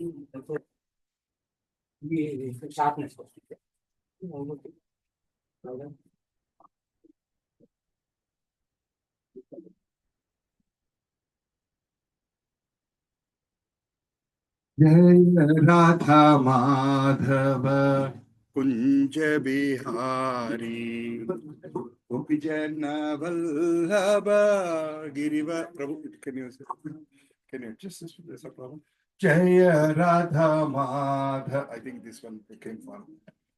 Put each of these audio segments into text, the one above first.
ये शार्पनेस को जय राधा माधव कुंज बिहारी गोपी जन वल्लभ गिरिवर प्रभु can you adjust this? There's a problem. Jaya Radha Madha. I think this one came from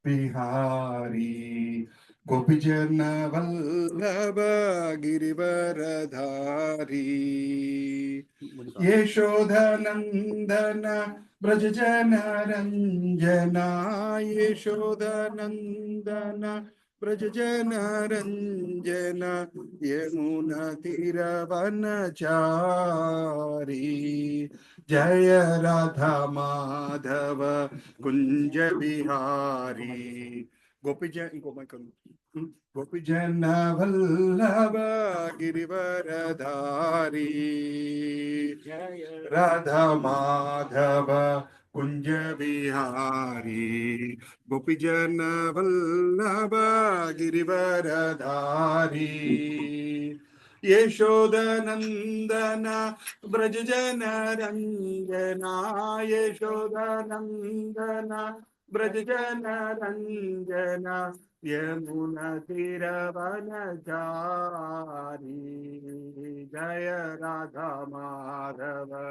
Bihari. Gopi Jana Vallabha Girivaradhari. Yeshodanandana Brajajana Ranjana. Yeshodanandana Brajajana Ranjana. Yamuna Tiravanachari. Jaya Radha Madhava Kunja Bihari. Gopi Jana Vallabha Girivaradhari. Radha Madhava Kunja Bihari. Gopi Jana Vallabha Girivaradhari. Yeshodanandana Brajajana Ranjana. Yeshodanandana Brajajana Ranjana. Yamuna Tiravanachari. Jaya Radha Madhava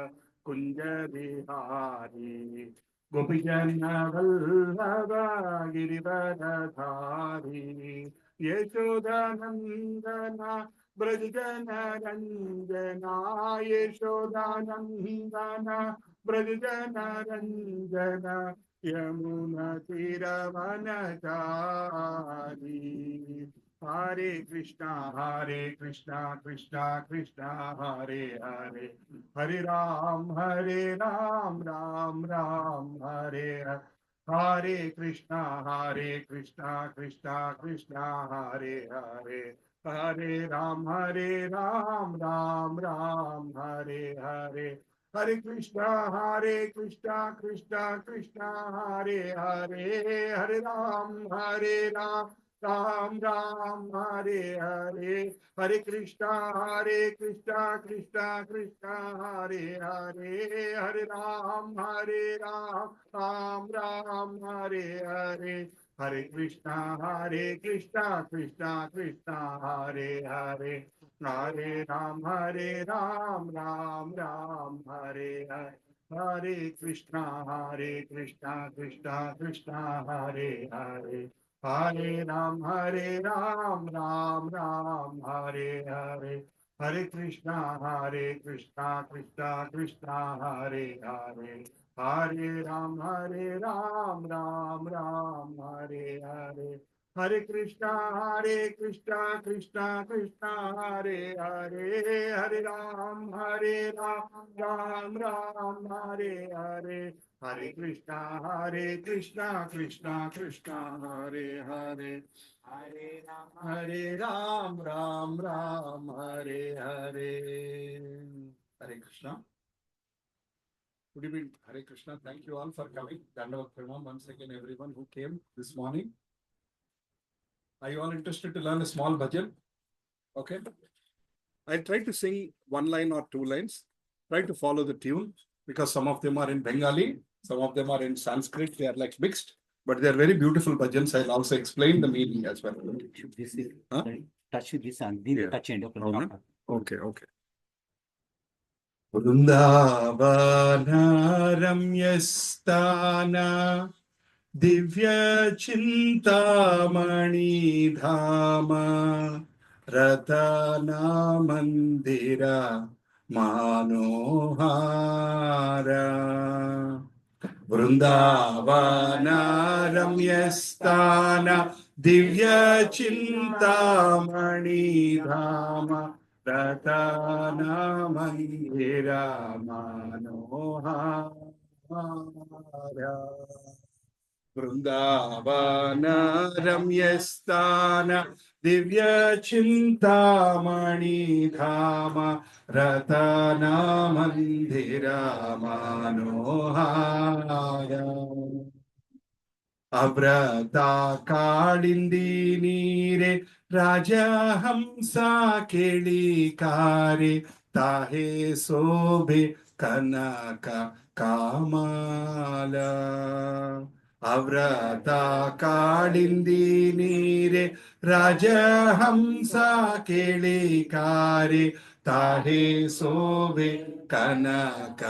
Kunja Bihari. Gopi Jana Vallabha Girivaradhari. Yeshodanandana Brajajana Ranjana. Yeshodanandana Brajajana Ranjana. Yamuna Tiravanachari. Hare Krishna, Krishna Krishna Hare Hare. Hare Ram, Ram Ram, Hare Hare. Hare Krishna, Krishna Krishna Hare Hare. Hare Ram, Ram Ram, Hare Hare. Hare Krishna, Krishna Krishna Hare Hare. Hare Ram, Ram Ram, Hare Hare. Hare Krishna, Krishna Krishna Hare Hare. Hare Ram, Ram Ram, Hare Hare. Hare Krishna, Krishna Krishna Hare Hare. Hare Ram, Ram Ram, Hare Hare. Hare Krishna, Krishna Krishna Hare Hare. Hare Ram, Ram Ram, Hare Hare. Hare Krishna, Krishna Krishna Hare Hare. Hare Ram, Ram Ram, Hare Hare. Hare Krishna, Krishna Krishna Hare Hare. Hare Ram, Ram Ram, Hare Hare. Hare Krishna, Krishna Krishna Hare Hare. Hare Ram, Ram Ram, Hare Hare. Hare Krishna. Good evening, Hare Krishna. Thank you all for coming. Dandavat Pranam once again, everyone who came this morning. Are you all interested to learn a small bhajan? Okay. I try to sing one line or two lines. Try to follow the tune because some of them are in Bengali, some of them are in Sanskrit. They are like mixed, but they are very beautiful bhajans. I'll also explain the meaning as well. This is touch with this and then touch end. Okay. Vrindavana Ramyasthana Divya Chintamani Dhama Ratana Mandira Manohara. Vrindavana Ramyasthana Divya Chintamani Dhama Ratana Mandira Manohara. Vrindavan रम्यस्थान Divya Chintamani धाम रतन मंदिर मनोहार अव्रता कालिंदी नीरे राजहंस केळिकारे ताहे शोभे कनक कामाल अव्रता कालिंदी नीरे राजहंस केळिकारे ताहे शोभे कनक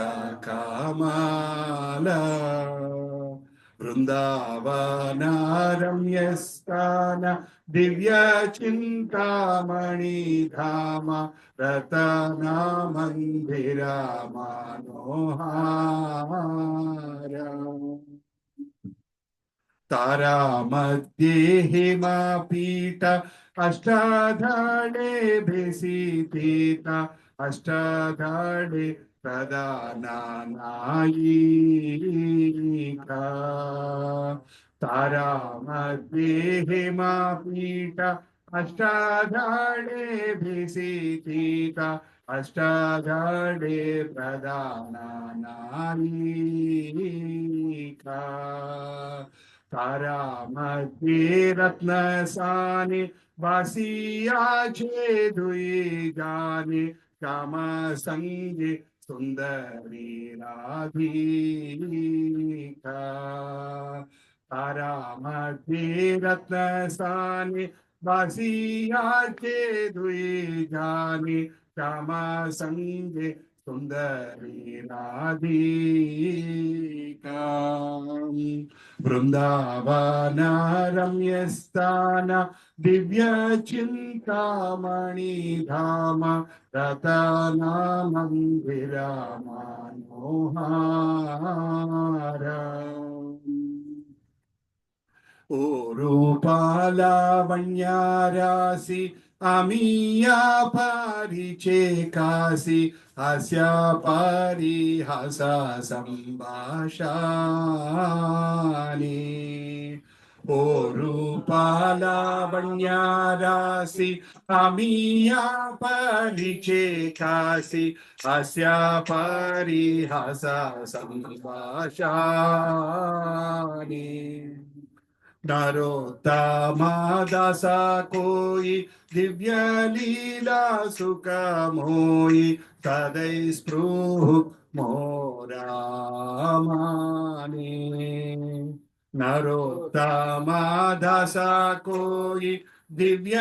कामाल वृंदावन रम्यस्थान दिव्य चिंतामणि धाम रतन मंदिर मनोहार तारा मध्ये हेमापीठ अष्टाधाडे भेसितीत अष्टाधाडे प्रदानायिका तारा मध्ये हेमापीठ अष्टाधाडे भेसितीत अष्टाधाडे प्रदानायिका तारा मध्ये रत्नसाने वासियाचे दुई गाने श्याम संगे सुंदरी राधिका तारा मध्ये रत्नसाने वासियाचे दुई गाने श्याम संगे सुंदरी राधिका वृंदावन रम्यस्थान दिव्य चिंतामणि धाम रतन मंदिर मनोहार ओ रूपालावण्यारासि आमिया परिचे कासि हास्या परिहास संभाषानि ओ रूपालावण्यारासि आमिया परिचे कासि हास्या परिहास संभाषानि नरोत्तमा दासा कोई दिव्य लीला सुख मोई तदै स्पृह मोरामाने नरोत्तमा दासा कोई दिव्य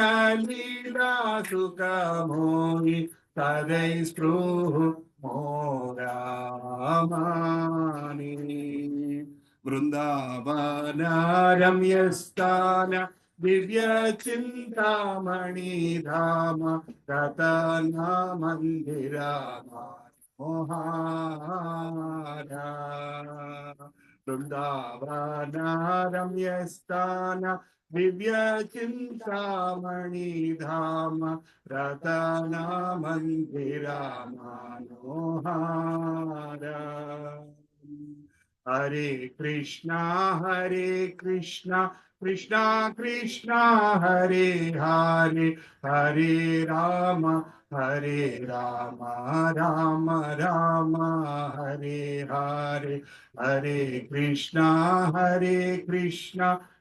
लीला सुख मोई तदै स्पृह मोरामाने वृंदावन रम्यस्थान दिव्य चिंतामणि धाम रतन मंदिर मनोहार वृंदावन रम्यस्थान दिव्य चिंतामणि धाम रतन मंदिर मनोहार हरे Krishna Krishna Krishna Hare Hare Hare Ram Ram Ram Hare Hare Hare Krishna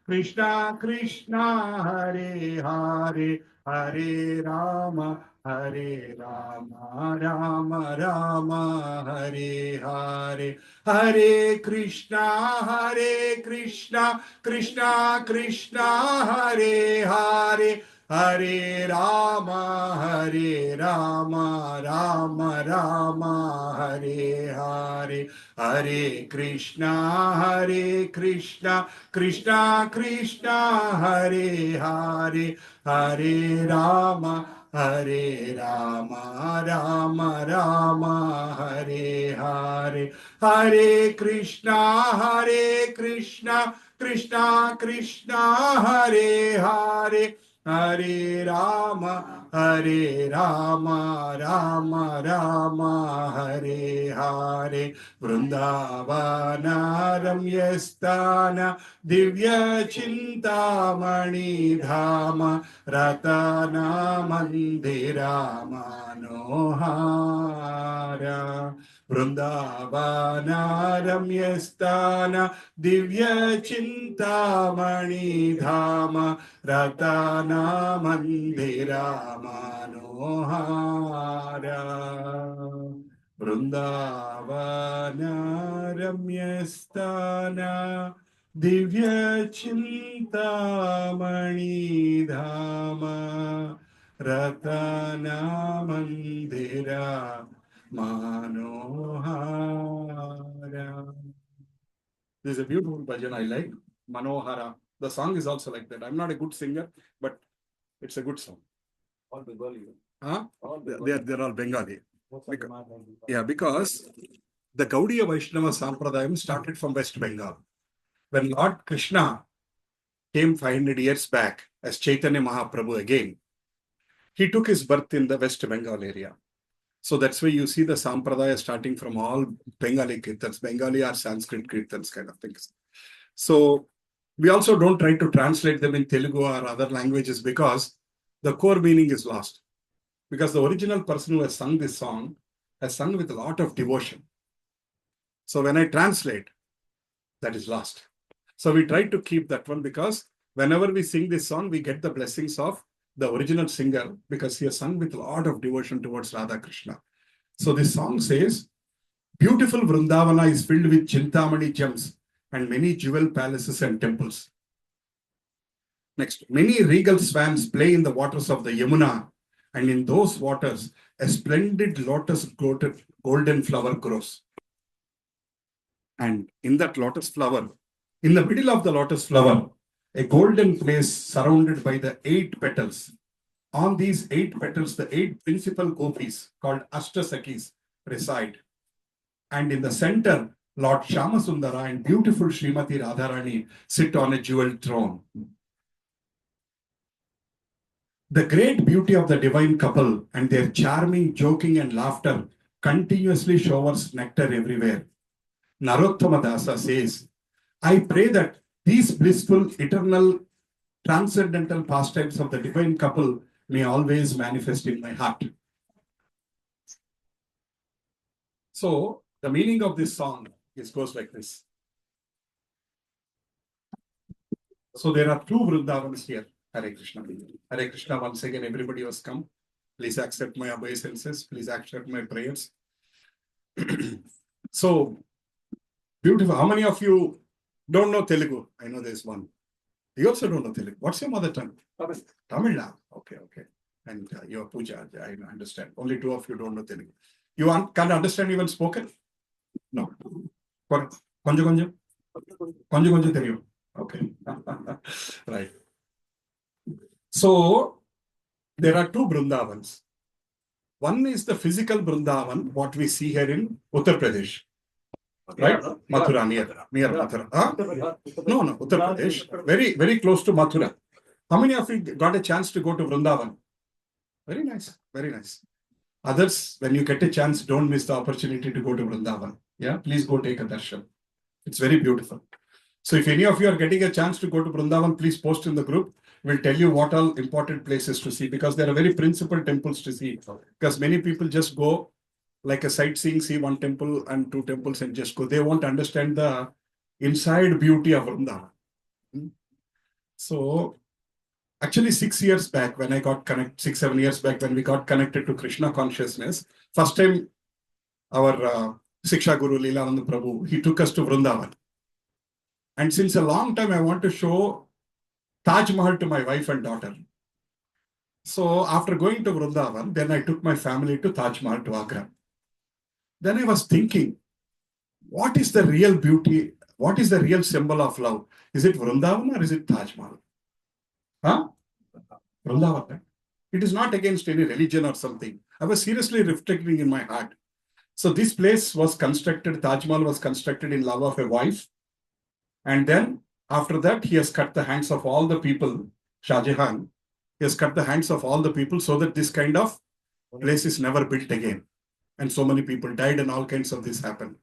Krishna Krishna Hare Hare Hare Ram Ram Ram Hare Hare Hare Krishna Krishna Krishna Hare Hare Hare Ram Ram Ram Hare Hare Hare Krishna Krishna Krishna Hare Hare Hare Ram Ram Ram Hare Hare Hare Krishna Krishna Krishna Hare Hare Hare Rama, Hare Rama, Rama Rama, Hare Hare. Vrindavana Ramyasthana Divya Chintamani Dhama Ratana Mandira Manohara. Vrindavana Ramyasthana Divya Chintamani Dhama Ratana Mandira Manohara. Vrindavana Ramyasthana Divya Chintamani Dhama Ratana Mandira Manohara. This is a beautiful bhajan I like. Manohara. The song is also like that. I'm not a good singer, but it's a good song. All Bengali. Huh? All They're all Bengali. Most of them are Bengali. Yeah, because the Gaudiya Vaishnava Sampradayam started from West Bengal. When Lord Krishna came 500 years back as Chaitanya Mahaprabhu again, he took his birth in the West Bengal area. So that's why you see the Sampradaya starting from all Bengali Kirtans, Bengali or Sanskrit Kirtans kind of things. So we also don't try to translate them in Telugu or other languages because the core meaning is lost. Because the original person who has sung this song has sung with a lot of devotion. So when I translate, that is lost. So we try to keep that one because whenever we sing this song, we get the blessings of the original singer because he has sung with a lot of devotion towards Radha Krishna. So this song says, beautiful Vrindavana is filled with Chintamani gems and many jewel palaces and temples. Next, many regal swans play in the waters of the Yamuna, and in those waters, a splendid lotus golden flower grows. And in that lotus flower, in the middle of the lotus flower, a golden place surrounded by the 8 petals. On these 8 petals, the 8 principal gopis called Ashtasakis reside. And in the center, Lord Shyamasundara and beautiful Srimati Radharani sit on a jeweled throne. The great beauty of the divine couple and their charming joking and laughter continuously showers nectar everywhere. Narottama Dasa says, I pray that these blissful, eternal, transcendental pastimes of the divine couple may always manifest in my heart. So, the meaning of this song goes like this. So, there are 2 Vrindavans here. Hare Krishna. Hare Krishna, once again, everybody has come. Please accept my obeisances. Please accept my prayers. So, beautiful. How many of you don't know Telugu? I know there's one. You also don't know Telugu. What's your mother tongue? Tamil now. Okay. And your puja, I understand. Only 2 of you don't know Telugu. You can't understand even spoken? No. Konja teliyu. Okay. Right. So, there are 2 Vrindavans. One is the physical Vrindavan, what we see here in Uttar Pradesh. Right? Mathura, near Mathura. Huh? No, Uttar Pradesh. Very, very close to Mathura. How many of you got a chance to go to Vrindavan? Very nice. Very nice. Others, when you get a chance, don't miss the opportunity to go to Vrindavan. Yeah, please go take a darshan. It's very beautiful. So if any of you are getting a chance to go to Vrindavan, please post in the group. We'll tell you what all important places to see because there are very principal temples to see. Because many people just go like a sightseeing, see 1 temple and 2 temples and just go. They won't understand the inside beauty of Vrindavan. So actually 6 years back when I got connected, 6-7 years back when we got connected to Krishna consciousness, first time our Siksha Guru Leelananda Prabhu, he took us to Vrindavan. And since a long time, I want to show Taj Mahal to my wife and daughter. So after going to Vrindavan, then I took my family to Taj Mahal to Agra. Then I was thinking, what is the real beauty? What is the real symbol of love? Is it Vrindavan or is it Taj Mahal? Huh? Vrindavan, right? It is not against any religion or something. I was seriously reflecting in my heart. So this place was constructed, Taj Mahal was constructed in love of a wife. And then after that, he has cut the hands of all the people, Shah Jahan. He has cut the hands of all the people so that this kind of place is never built again. And so many people died and all kinds of this happened.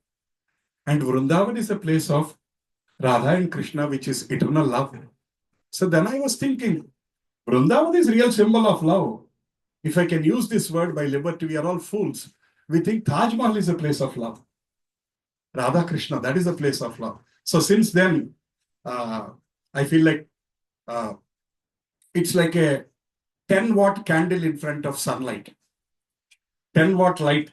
And Vrindavan is a place of Radha and Krishna, which is eternal love. So then I was thinking, Vrindavan is real symbol of love. If I can use this word by liberty, we are all fools. We think Taj Mahal is a place of love. Radha Krishna, that is a place of love. So since then, I feel like it's like a 10-watt candle in front of sunlight. 10-watt light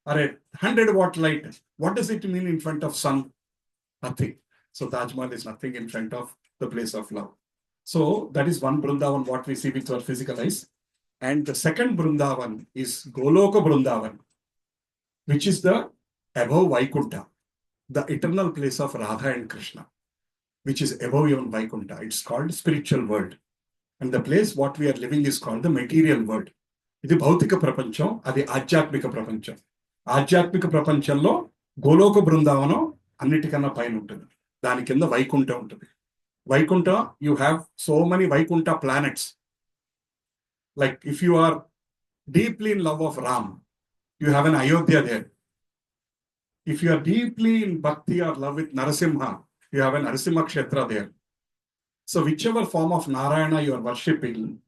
or a 100-watt light. What does it mean in front of sun? Nothing. So Taj Mahal is nothing in front of the place of love. So that is one Vrindavan, what we see with our physical eyes. And the second Vrindavan is Goloka Vrindavan, which is the above Vaikunta, the eternal place of Radha and Krishna, which is above even Vaikunta. It's called spiritual world. And the place what we are living is called the material world. ఇది భౌతిక ప్రపంచం, అది ఆధ్యాత్మిక ప్రపంచం. ఆధ్యాత్మిక ప్రపంచంలో గోలోక బృందావనం అన్నిటికన్నా పైన ఉంటుంది. దాని కింద వైకుంఠ ఉంటుంది. Vaikuntha, you have so many Vaikunta planets. Like if you are deeply in love of Ram, you have an Ayodhya there. If you are deeply in bhakti or love with Narasimha, you have an Narasimha Kshetra there. So whichever form of Narayana you are worshipping,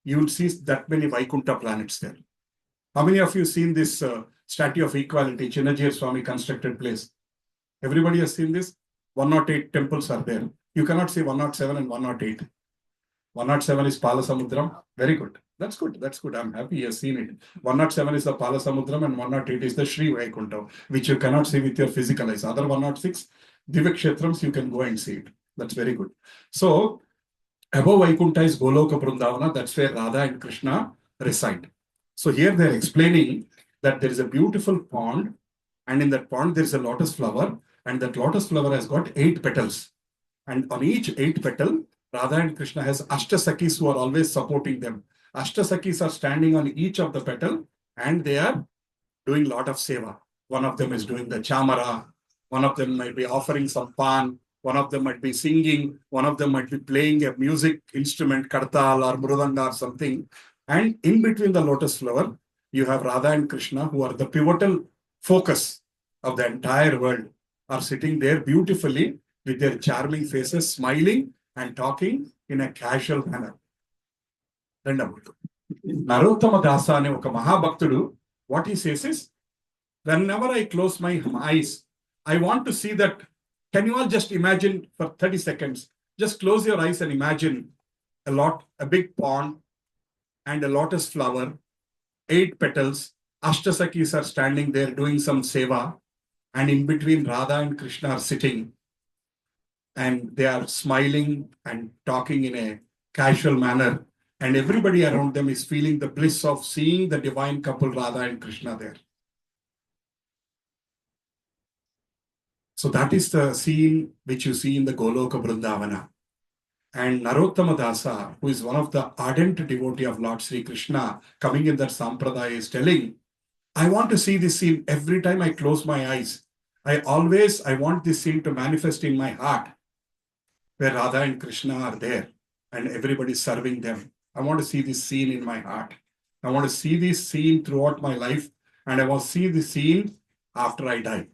you will see that many Vaikunta planets there. How many of you seen this Statue of Equality, Chinnajir Swami constructed place? Everybody has seen this? 108 temples are there. You cannot see 107 and 108. 107 is Palasamudram. Very good. That's good. That's good. I'm happy you have seen it. 107 is the Palasamudram and 108 is the Sri Vaikunta, which you cannot see with your physical eyes. Other 106, Divya Kshetrams, you can go and see it. That's very good. So, above Vaikunta is Goloka Vrindavana. That's where Radha and Krishna reside. So here they're explaining that there is a beautiful pond, and in that pond there is a lotus flower, and that lotus flower has got 8 petals. And on each 8 petal, Radha and Krishna has Ashtasakis who are always supporting them. Ashtasakis are standing on each of the petal and they are doing lot of seva. One of them is doing the chamara. One of them might be offering some pan. One of them might be singing. One of them might be playing a music instrument, kartal or mridanga or something. And in between the lotus flower, you have Radha and Krishna, who are the pivotal focus of the entire world, are sitting there beautifully with their charming faces, smiling and talking in a casual manner. Narottama Dasa ane oka Mahabhaktudu, what he says is, whenever I close my eyes, I want to see that. Can you all just imagine for 30 seconds? Just close your eyes and imagine a big pond and a lotus flower, 8 petals. Ashtasakis are standing there doing some seva, and in between Radha and Krishna are sitting, and they are smiling and talking in a casual manner, and everybody around them is feeling the bliss of seeing the divine couple Radha and Krishna there. So that is the scene which you see in the Goloka Vrindavana. And Narottama Dasa, who is one of the ardent devotee of Lord Sri Krishna, coming in that sampradaya, is telling, I want to see this scene every time I close my eyes. I want this scene to manifest in my heart, where Radha and Krishna are there and everybody is serving them. I want to see this scene in my heart. I want to see this scene throughout my life, and I want to see this scene after I die.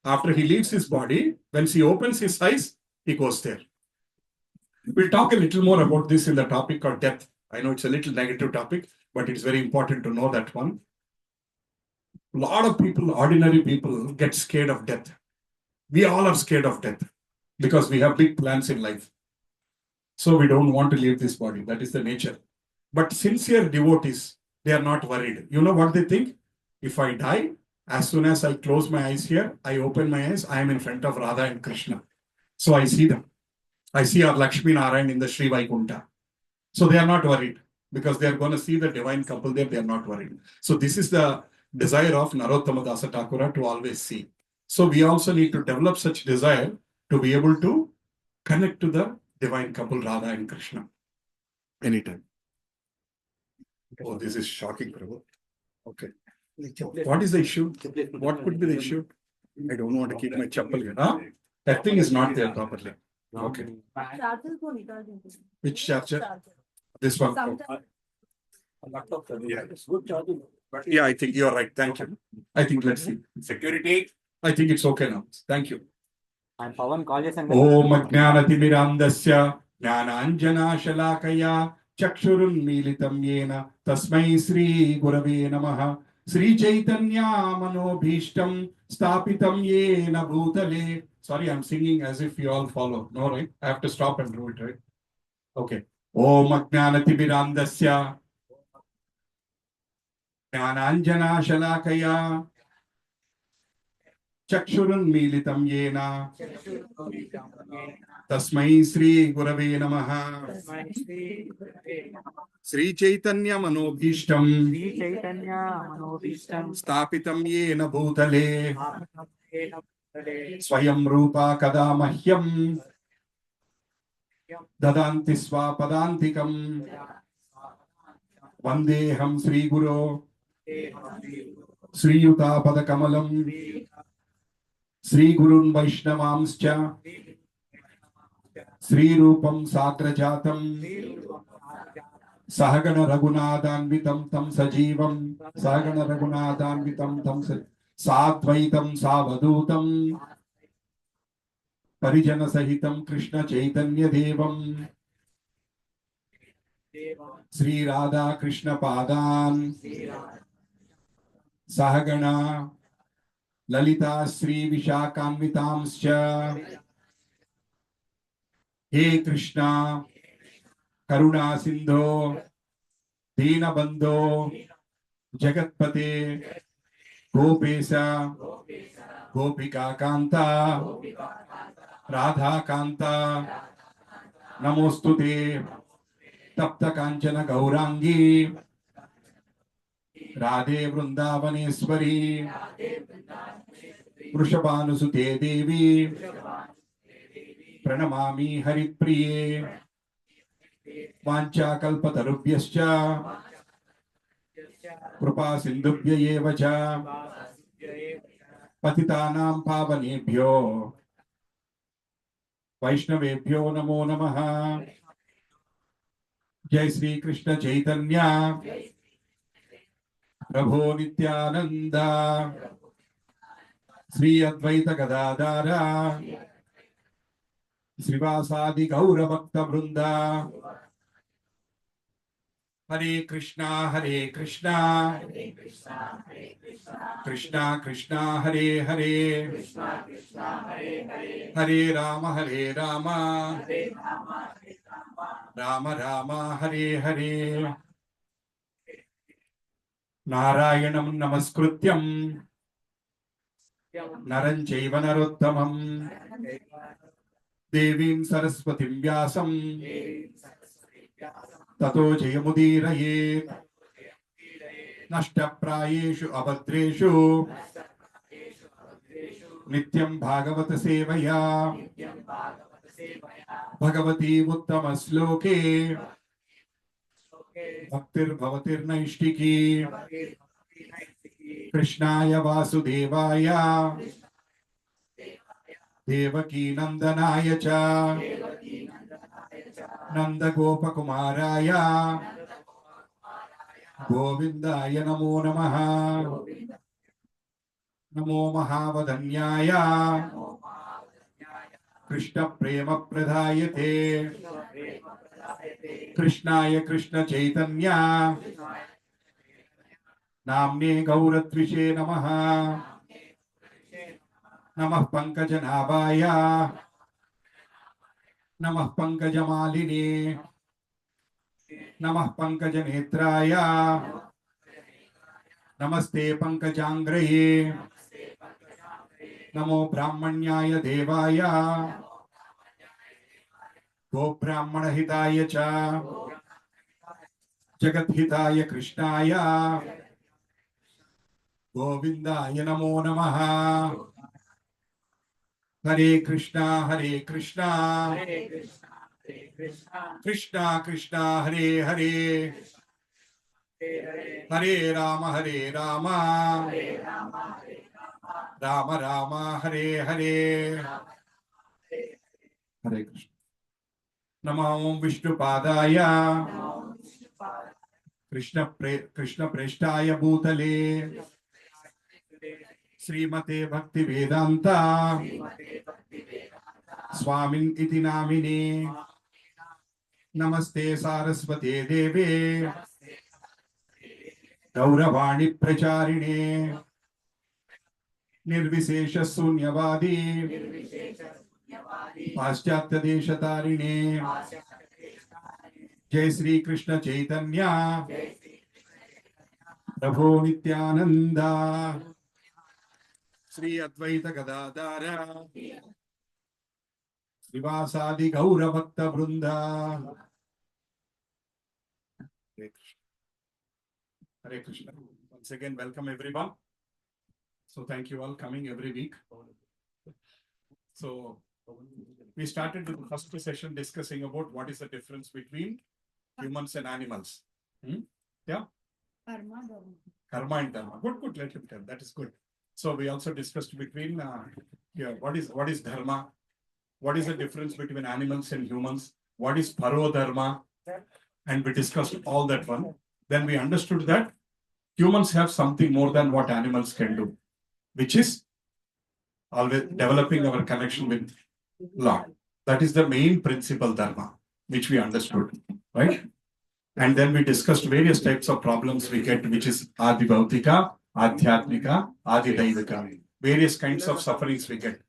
After he leaves his body, when he opens his eyes, he goes there. We'll talk a little more about this in the topic of death. I know it's a little negative topic, but it's very important to know that one. A lot of people, ordinary people, get scared of death. We all are scared of death because we have big plans in life. So we don't want to leave this body. That is the nature. But sincere devotees, they are not worried. You know what they think? If I die, as soon as I close my eyes here, I open my eyes, I am in front of Radha and Krishna. So I see them. I see our Lakshmi Narayan in the Sri Vaikunta. So they are not worried because they are going to see the divine couple there. They are not worried. So this is the desire of Narottama Dasa Thakura to always see. So we also need to develop such desire to be able to connect to the divine couple Radha and Krishna anytime. Oh, this is shocking, Prabhu. Okay. What is the issue? What could be the issue? I don't want to keep my chappal here. Huh? That thing is not there properly. Okay. Which charger? This one. Yeah. Yeah, I think you're right. Thank you. I think let's see. Security. I think it's okay now. Thank you. I'm Pawan colleges and Om Ajnanatimirandasya Jnananjanashalakaya Chakshurunmilitam Yena Tasmai Sri Gurave Namaha Sri Chaitanya Manobhishtam Stapitam Yena Bhutale. Sorry, I'm singing as if you all follow. No, right? I have to stop and do it, right? Okay. Om Ajnanatimirandasya Jnananjanashalakaya Chakshurunmilitam Yena Tasmai Sri Gurave Namaha Sri Chaitanya Manobhishtam Sri Chaitanya Manobhishtam Stapitam Yena Bhutale Swayam Rupa Kada Mahyam Dadanti Swapadantikam Vandeham Sri Guru Sri Yuta Padakamalam Sri Gurun Vaishnavamscha Sri Rupam Sagrajatam Sahagana Raghunathanvitam Tam Sajivam Sahagana Raghunathanvitam Tam Sadvaitam Savadutam Parijana Sahitam Krishna Chaitanya Devam Sri Radha Krishna Padan Sahagana Lalita Sri Vishakanvitamscha He Krishna Karuna Sindho Dina Bandho Jagatpate Gopesa Gopika Kanta Radha Kanta Namostute Tapta Kanchana Gaurangi Radhe Vrindavaneshwari Vrishabhanusute Devi Pranamami Haripriye Vancha Kalpatarubhyascha Krupa Sindhubhya eva cha Patitanam Pavanebhyo Vaishnavebhyo Namo Namaha Jai Sri Krishna Chaitanya Prabhu Nityananda Sri Advaita Gadadara Srivasadi Gaura Bhakta Vrinda Hare Krishna Krishna Krishna Hare Hare Hare Rama Rama Rama Hare Hare Narayanam Namaskrutyam Naran Chaiva Narottamam Devim Saraswatim Vyasam Tato Jayamudiraye Nashtaprayeshu Abhadreshu Nityam Bhagavata Sevaya Bhagavati Uttama Sloke Bhaktir Bhavatir Naishtiki Krishnaya Vasudevaya Devaki Nandanaya Cha Nanda Gopa Kumaraya Govindaya Namo Namaha Namo Mahavadanyaya Krishna Prema Pradayate Krishnaya Krishna Chaitanya Namne Gauratvishe Namaha Namah Pankajanabhaya Namah Pankajamalini Namah Pankajanetraya Namaste Pankajangraye Namo Brahmanyaya Devaya Go Brahmana Hitaya Cha Jagat Hitaya Krishnaya Govindaya Namo Namaha Hare Krishna Krishna Krishna Hare Hare Hare Rama Rama Rama Hare Hare Hare Krishna Namo Vishnu Padaya Krishna Preshtaya Bhutale Srimate Bhakti Vedanta Swamin Iti Namine Namaste Saraswate Deve Gauravani Pracharine Nirvishesha Sunyavadi Paschatya Deshatarine Jai Sri Krishna Chaitanya Prabhu Nityananda Sri Advaita Gadadara Srivasadi Gaura Bhakta Vrunda Hare Krishna. Hare Krishna. Once again, welcome everyone. So thank you all coming every week. So we started with the first session discussing about what is the difference between humans and animals. Yeah? Karma and dharma. Good. Let him tell. That is good. So we also discussed between what is dharma, what is the difference between animals and humans, what is paro dharma, and we discussed all that one. Then we understood that humans have something more than what animals can do, which is always developing our connection with Lord. That is the main principle dharma, which we understood, right? And then we discussed various types of problems we get, which is Adi Bhautika, Adhyatmika, Adi Daivika, various kinds of sufferings we get.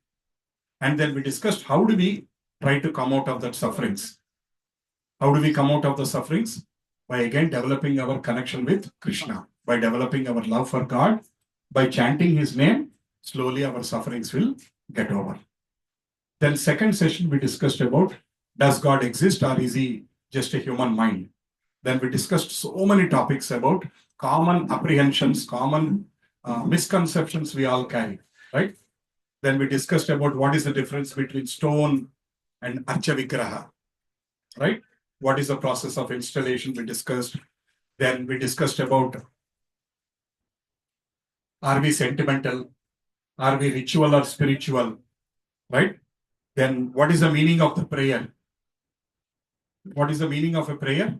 And then we discussed how do we try to come out of that sufferings. How do we come out of the sufferings? By again developing our connection with Krishna, by developing our love for God, by chanting his name, slowly our sufferings will get over. Then second session we discussed about does God exist or is he just a human mind? Then we discussed so many topics about common apprehensions, common misconceptions we all carry, right? Then we discussed about what is the difference between stone and Archa Vigraha, right? What is the process of installation we discussed. Then we discussed about are we sentimental, are we ritual or spiritual, right? Then what is the meaning of the prayer? What is the meaning of a prayer?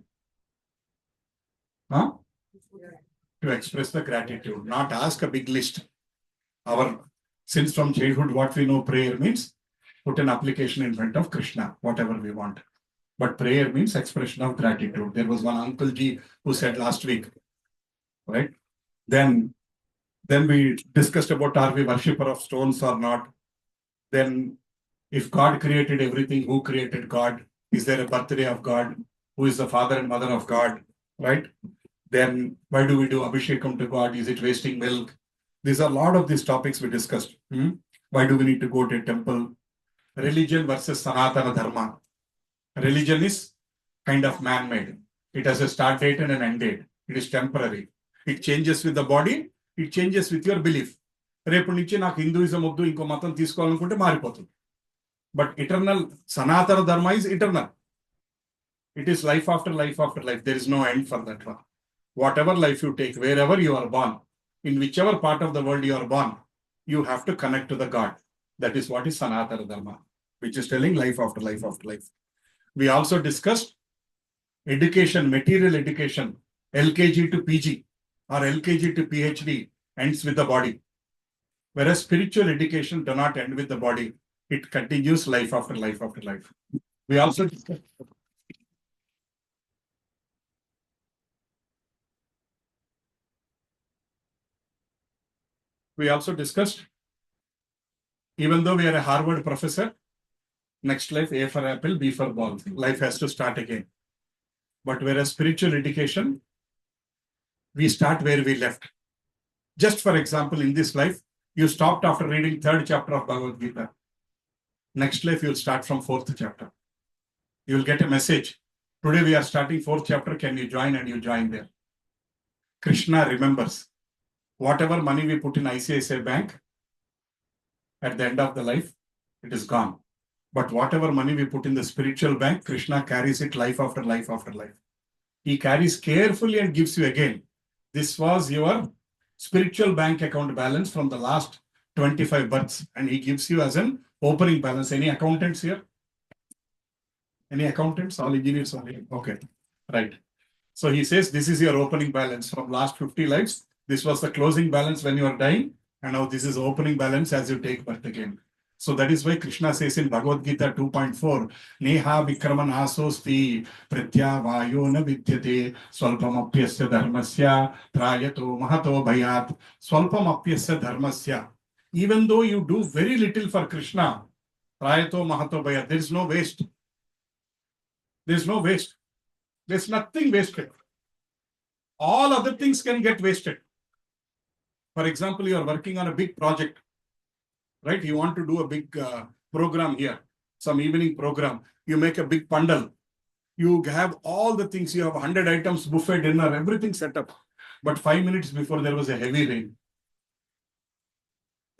Huh? To express the gratitude, not ask a big list. Since from childhood, what we know prayer means put an application in front of Krishna, whatever we want. But prayer means expression of gratitude. There was one Uncle Ji who said last week, right? Then we discussed about are we worshipper of stones or not? Then if God created everything, who created God? Is there a birthday of God? Who is the father and mother of God? Right? Then why do we do Abhishekam to God? Is it wasting milk? These are a lot of these topics we discussed. Why do we need to go to a temple? Religion versus Sanatana Dharma. Religion is kind of man-made. It has a start date and an end date. It is temporary. It changes with the body. It changes with your belief. రేపు నుంచి నాకు Hinduism వద్దు ఇంకో మతం తీసుకోవాలనుకుంటే మారిపోతుంది. But eternal Sanatana Dharma is eternal. It is life after life after life. There is no end for that one. Whatever life you take, wherever you are born, in whichever part of the world you are born, you have to connect to the God. That is what is Sanatana Dharma, which is telling life after life after life. We also discussed education, material education, LKG to PG or LKG to PhD ends with the body. Whereas spiritual education does not end with the body. It continues life after life after life. We also discussed, even though we are a Harvard professor, next life, A for apple, B for ball. Life has to start again. But whereas spiritual education, we start where we left. Just for example, in this life, you stopped after reading 3rd chapter of Bhagavad Gita. Next life, you'll start from 4th chapter. You'll get a message. Today we are starting 4th chapter. Can you join? And you join there. Krishna remembers. Whatever money we put in ICICI Bank, at the end of the life, it is gone. But whatever money we put in the spiritual bank, Krishna carries it life after life after life. He carries carefully and gives you again. This was your spiritual bank account balance from the last 25 births, and he gives you as an opening balance. Any accountants here? Any accountants? All engineers only. Okay, right. So he says, this is your opening balance from last 50 lives. This was the closing balance when you are dying. And now this is opening balance as you take birth again. So that is why Krishna says in Bhagavad Gita 2.4, Neha Vikraman Asosti Pritya Vayo na Vidyate Swalpam Apyasya Dharmasya Trayato Mahato Bhayat Swalpam Apyasya Dharmasya. Even though you do very little for Krishna, Trayato Mahato Bhayat, there is no waste. There is no waste. There's nothing wasted. All other things can get wasted. For example, you are working on a big project, right? You want to do a big program here, some evening program. You make a big bundle. You have all the things. You have 100 items, buffet, dinner, everything set up. But 5 minutes before there was a heavy rain.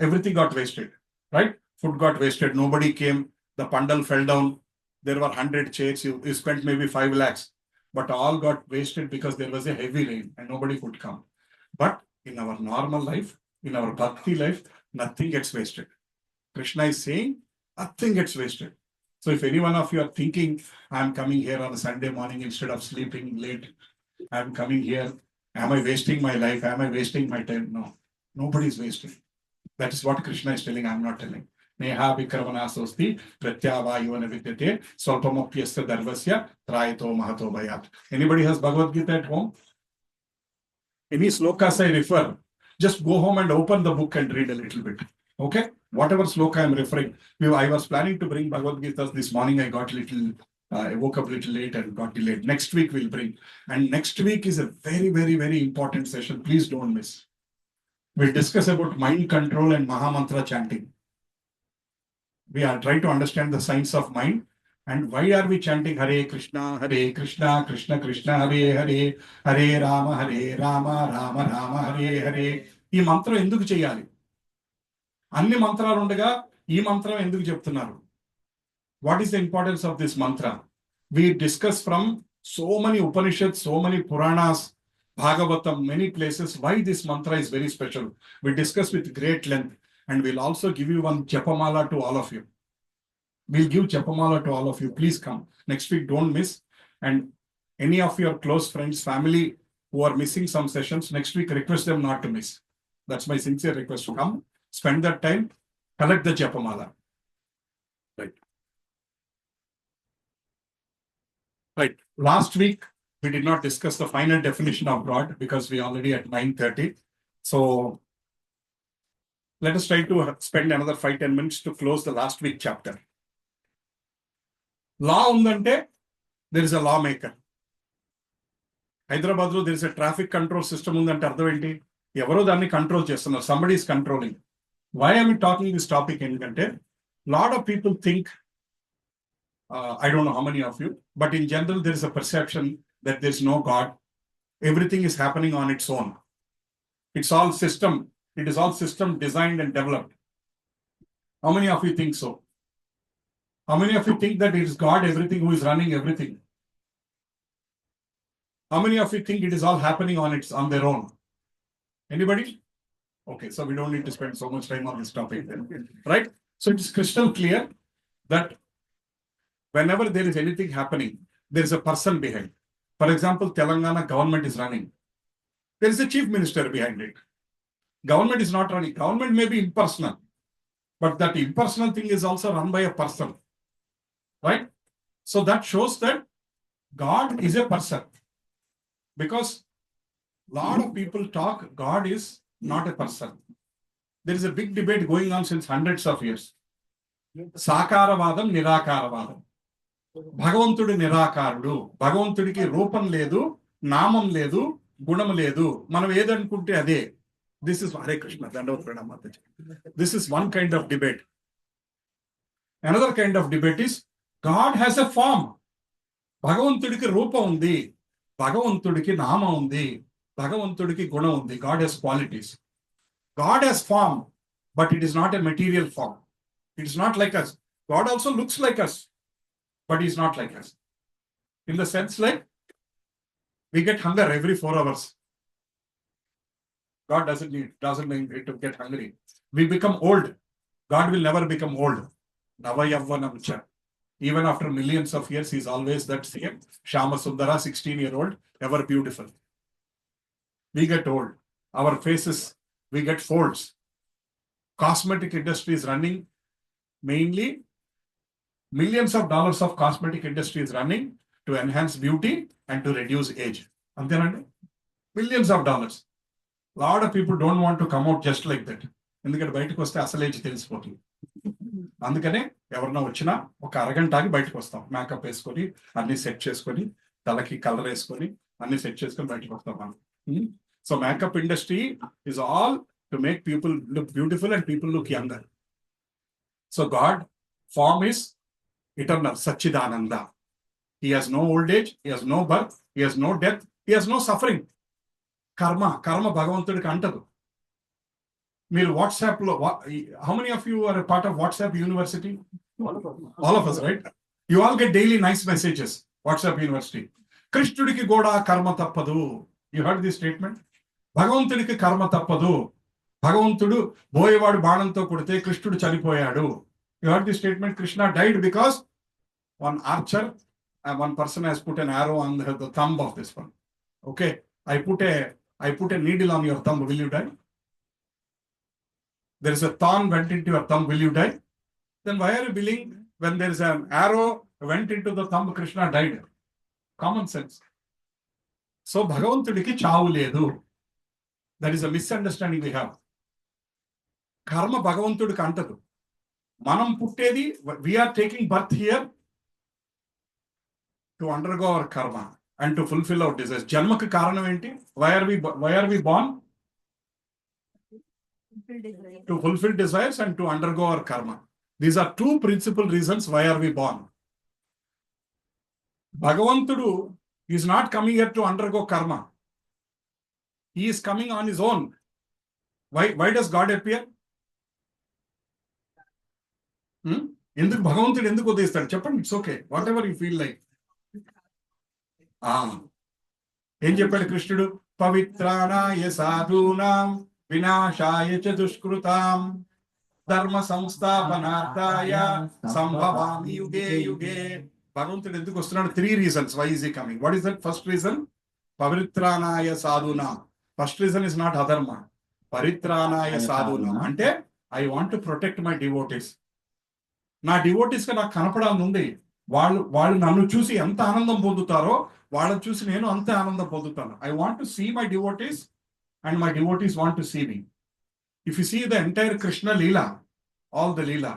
Everything got wasted, right? Food got wasted. Nobody came. The bundle fell down. There were 100 chairs. You spent maybe 5 lakhs. But all got wasted because there was a heavy rain and nobody could come. But in our normal life, in our bhakti life, nothing gets wasted. Krishna is saying, nothing gets wasted. So if any one of you are thinking, I'm coming here on a Sunday morning instead of sleeping late, I'm coming here, am I wasting my life? Am I wasting my time? No, nobody is wasting. That is what Krishna is telling, I'm not telling. Neha Vikramana Sosti, Pratyavayona Vidyate, Swalpamapyasya Dharvasya, Trayato Mahato Bhayat. Anybody has Bhagavad Gita at home? Any slokas I refer, just go home and open the book and read a little bit. Okay? Whatever sloka I'm referring. I was planning to bring Bhagavad Gita this morning. I got I woke up a little late and got delayed. Next week we'll bring. And next week is a very, very, very important session. Please don't miss. We'll discuss about mind control and Mahamantra chanting. We are trying to understand the science of mind and why are we chanting Hare Krishna, Krishna Krishna, Hare Rama, Rama Rama, Hare Hare. ఈ మంత్రం ఎందుకు చేయాలి? అన్ని మంత్రాలు ఉండగా ఈ మంత్రం ఎందుకు చెప్తున్నారు? What is the importance of this mantra? We discuss from so many Upanishads, so many Puranas, Bhagavatam, many places, why this mantra is very special. We discuss with great length and we'll also give you one Japamala to all of you. We'll give Japamala to all of you. Please come. Next week, don't miss. And any of your close friends, family who are missing some sessions, next week, request them not to miss. That's my sincere request to come. Spend that time, collect the Japamala. Right. Last week, we did not discuss the final definition of God because we already at 9:30. So let us try to spend another 5-10 minutes to close the last week chapter. Law undante, there is a lawmaker. Hyderabad lo there is a traffic control system undante ardham enti? Evaro danni control chestunaru. Somebody is controlling. Why am I talking this topic? Endukante lot of people think, I don't know how many of you, but in general, there is a perception that there is no God. Everything is happening on its own. It's all system. It is all system designed and developed. How many of you think so? How many of you think that it is God, everything who is running everything? How many of you think it is all happening on their own? Anybody? Okay, so we don't need to spend so much time on this topic then, right? So it is crystal clear that whenever there is anything happening, there is a person behind. For example, Telangana government is running. There is a chief minister behind it. Government is not running. Government may be impersonal, but that impersonal thing is also run by a person, right? So that shows that God is a person. Because a lot of people talk God is not a person. There is a big debate going on since hundreds of years. Sakaravadam, Nirakaravadam. భగవంతుడు నిరాకారుడు, భగవంతుడికి రూపం లేదు, నామం లేదు, గుణం లేదు, మనం ఏదనుకుంటే అదే. దిస్ ఇస్ హరే కృష్ణ దండవత్ ప్రణామ. This is one kind of debate. Another kind of debate is God has a form. భగవంతుడికి రూపం ఉంది, భగవంతుడికి నామం ఉంది, భగవంతుడికి గుణం ఉంది. God has qualities. God has form, but it is not a material form. It is not like us. God also looks like us, but he's not like us. In the sense like we get hunger every 4 hours. God doesn't need to get hungry. We become old. God will never become old. Navayavvanam cha. Even after millions of years, he's always that same Shama Sundara, 16-year-old, ever beautiful. We get old. Our faces, we get folds. Cosmetic industry is running mainly millions of dollars of cosmetic industry is running to enhance beauty and to reduce age. Millions of dollars. A lot of people don't want to come out just like that. ఎందుకంటే బయటకు వస్తే అసలు age తెలిసిపోతుంది. అందుకనే ఎవరన్నా వచ్చినా ఒక అరగంట ఆగి బయటకు వస్తాం. మేకప్ వేసుకొని అన్ని సెట్ చేసుకొని తలకి కలర్ వేసుకొని అన్ని సెట్ చేసుకొని బయటకు వస్తాం మనం. So makeup industry is all to make people look beautiful and people look younger. So God form is eternal, Satchidananda. He has no old age, he has no birth, he has no death, he has no suffering. కర్మ భగవంతుడికి అంటదు. మీరు WhatsApp లో, how many of you are a part of WhatsApp University? All of us, right? You all get daily nice messages. WhatsApp University. కృష్ణుడికి కూడా కర్మ తప్పదు. You heard this statement? భగవంతుడికి కర్మ తప్పదు. భగవంతుడు బోయేవాడు బాణంతో కొడితే కృష్ణుడు చనిపోయాడు. You heard this statement? Krishna died because one archer and one person has put an arrow on the thumb of this one. Okay, I put a needle on your thumb. Will you die? There is a thorn went into your thumb. Will you die? Then why are you believing when there is an arrow went into the thumb, Krishna died? Common sense. So భగవంతుడికి చావు లేదు. That is a misunderstanding we have. కర్మ భగవంతుడికి అంటదు. మనం పుట్టేది, we are taking birth here to undergo our karma and to fulfill our desires. జన్మకు కారణం ఏంటి? Why are we born? To fulfill desires and to undergo our karma. These are two principal reasons why are we born. Bhagavantudu is not coming here to undergo karma. He is coming on his own. Why does God appear? ఎందుకు భగవంతుడు ఎందుకు ఉదయిస్తాడు చెప్పండి. It's okay, what ever you feel like. ఏం చెప్పాడు కృష్ణుడు? పవిత్రాణాయ సాధూనాం వినాశాయ చ దుష్కృతాం ధర్మ సంస్థాపనార్థాయ సంభవామి యుగే యుగే. భగవంతుడు ఎందుకు వస్తున్నాడు? 3 reasons why is he coming. What is that first reason? పవిత్రాణాయ సాధూనాం. ఫస్ట్ రీజన్ ఇస్ నాట్ అధర్మ. పరిత్రాణాయ సాధూనాం అంటే I want to protect my devotees. నా డివోటీస్ గా నాకు కనపడాలని ఉంది. వాళ్ళు నన్ను చూసి ఎంత ఆనందం పొందుతారో వాళ్ళని చూసి నేను అంతే ఆనందం పొందుతాను. I want to see my devotees and my devotees want to see me. If you see the entire Krishna Leela, all the Leela,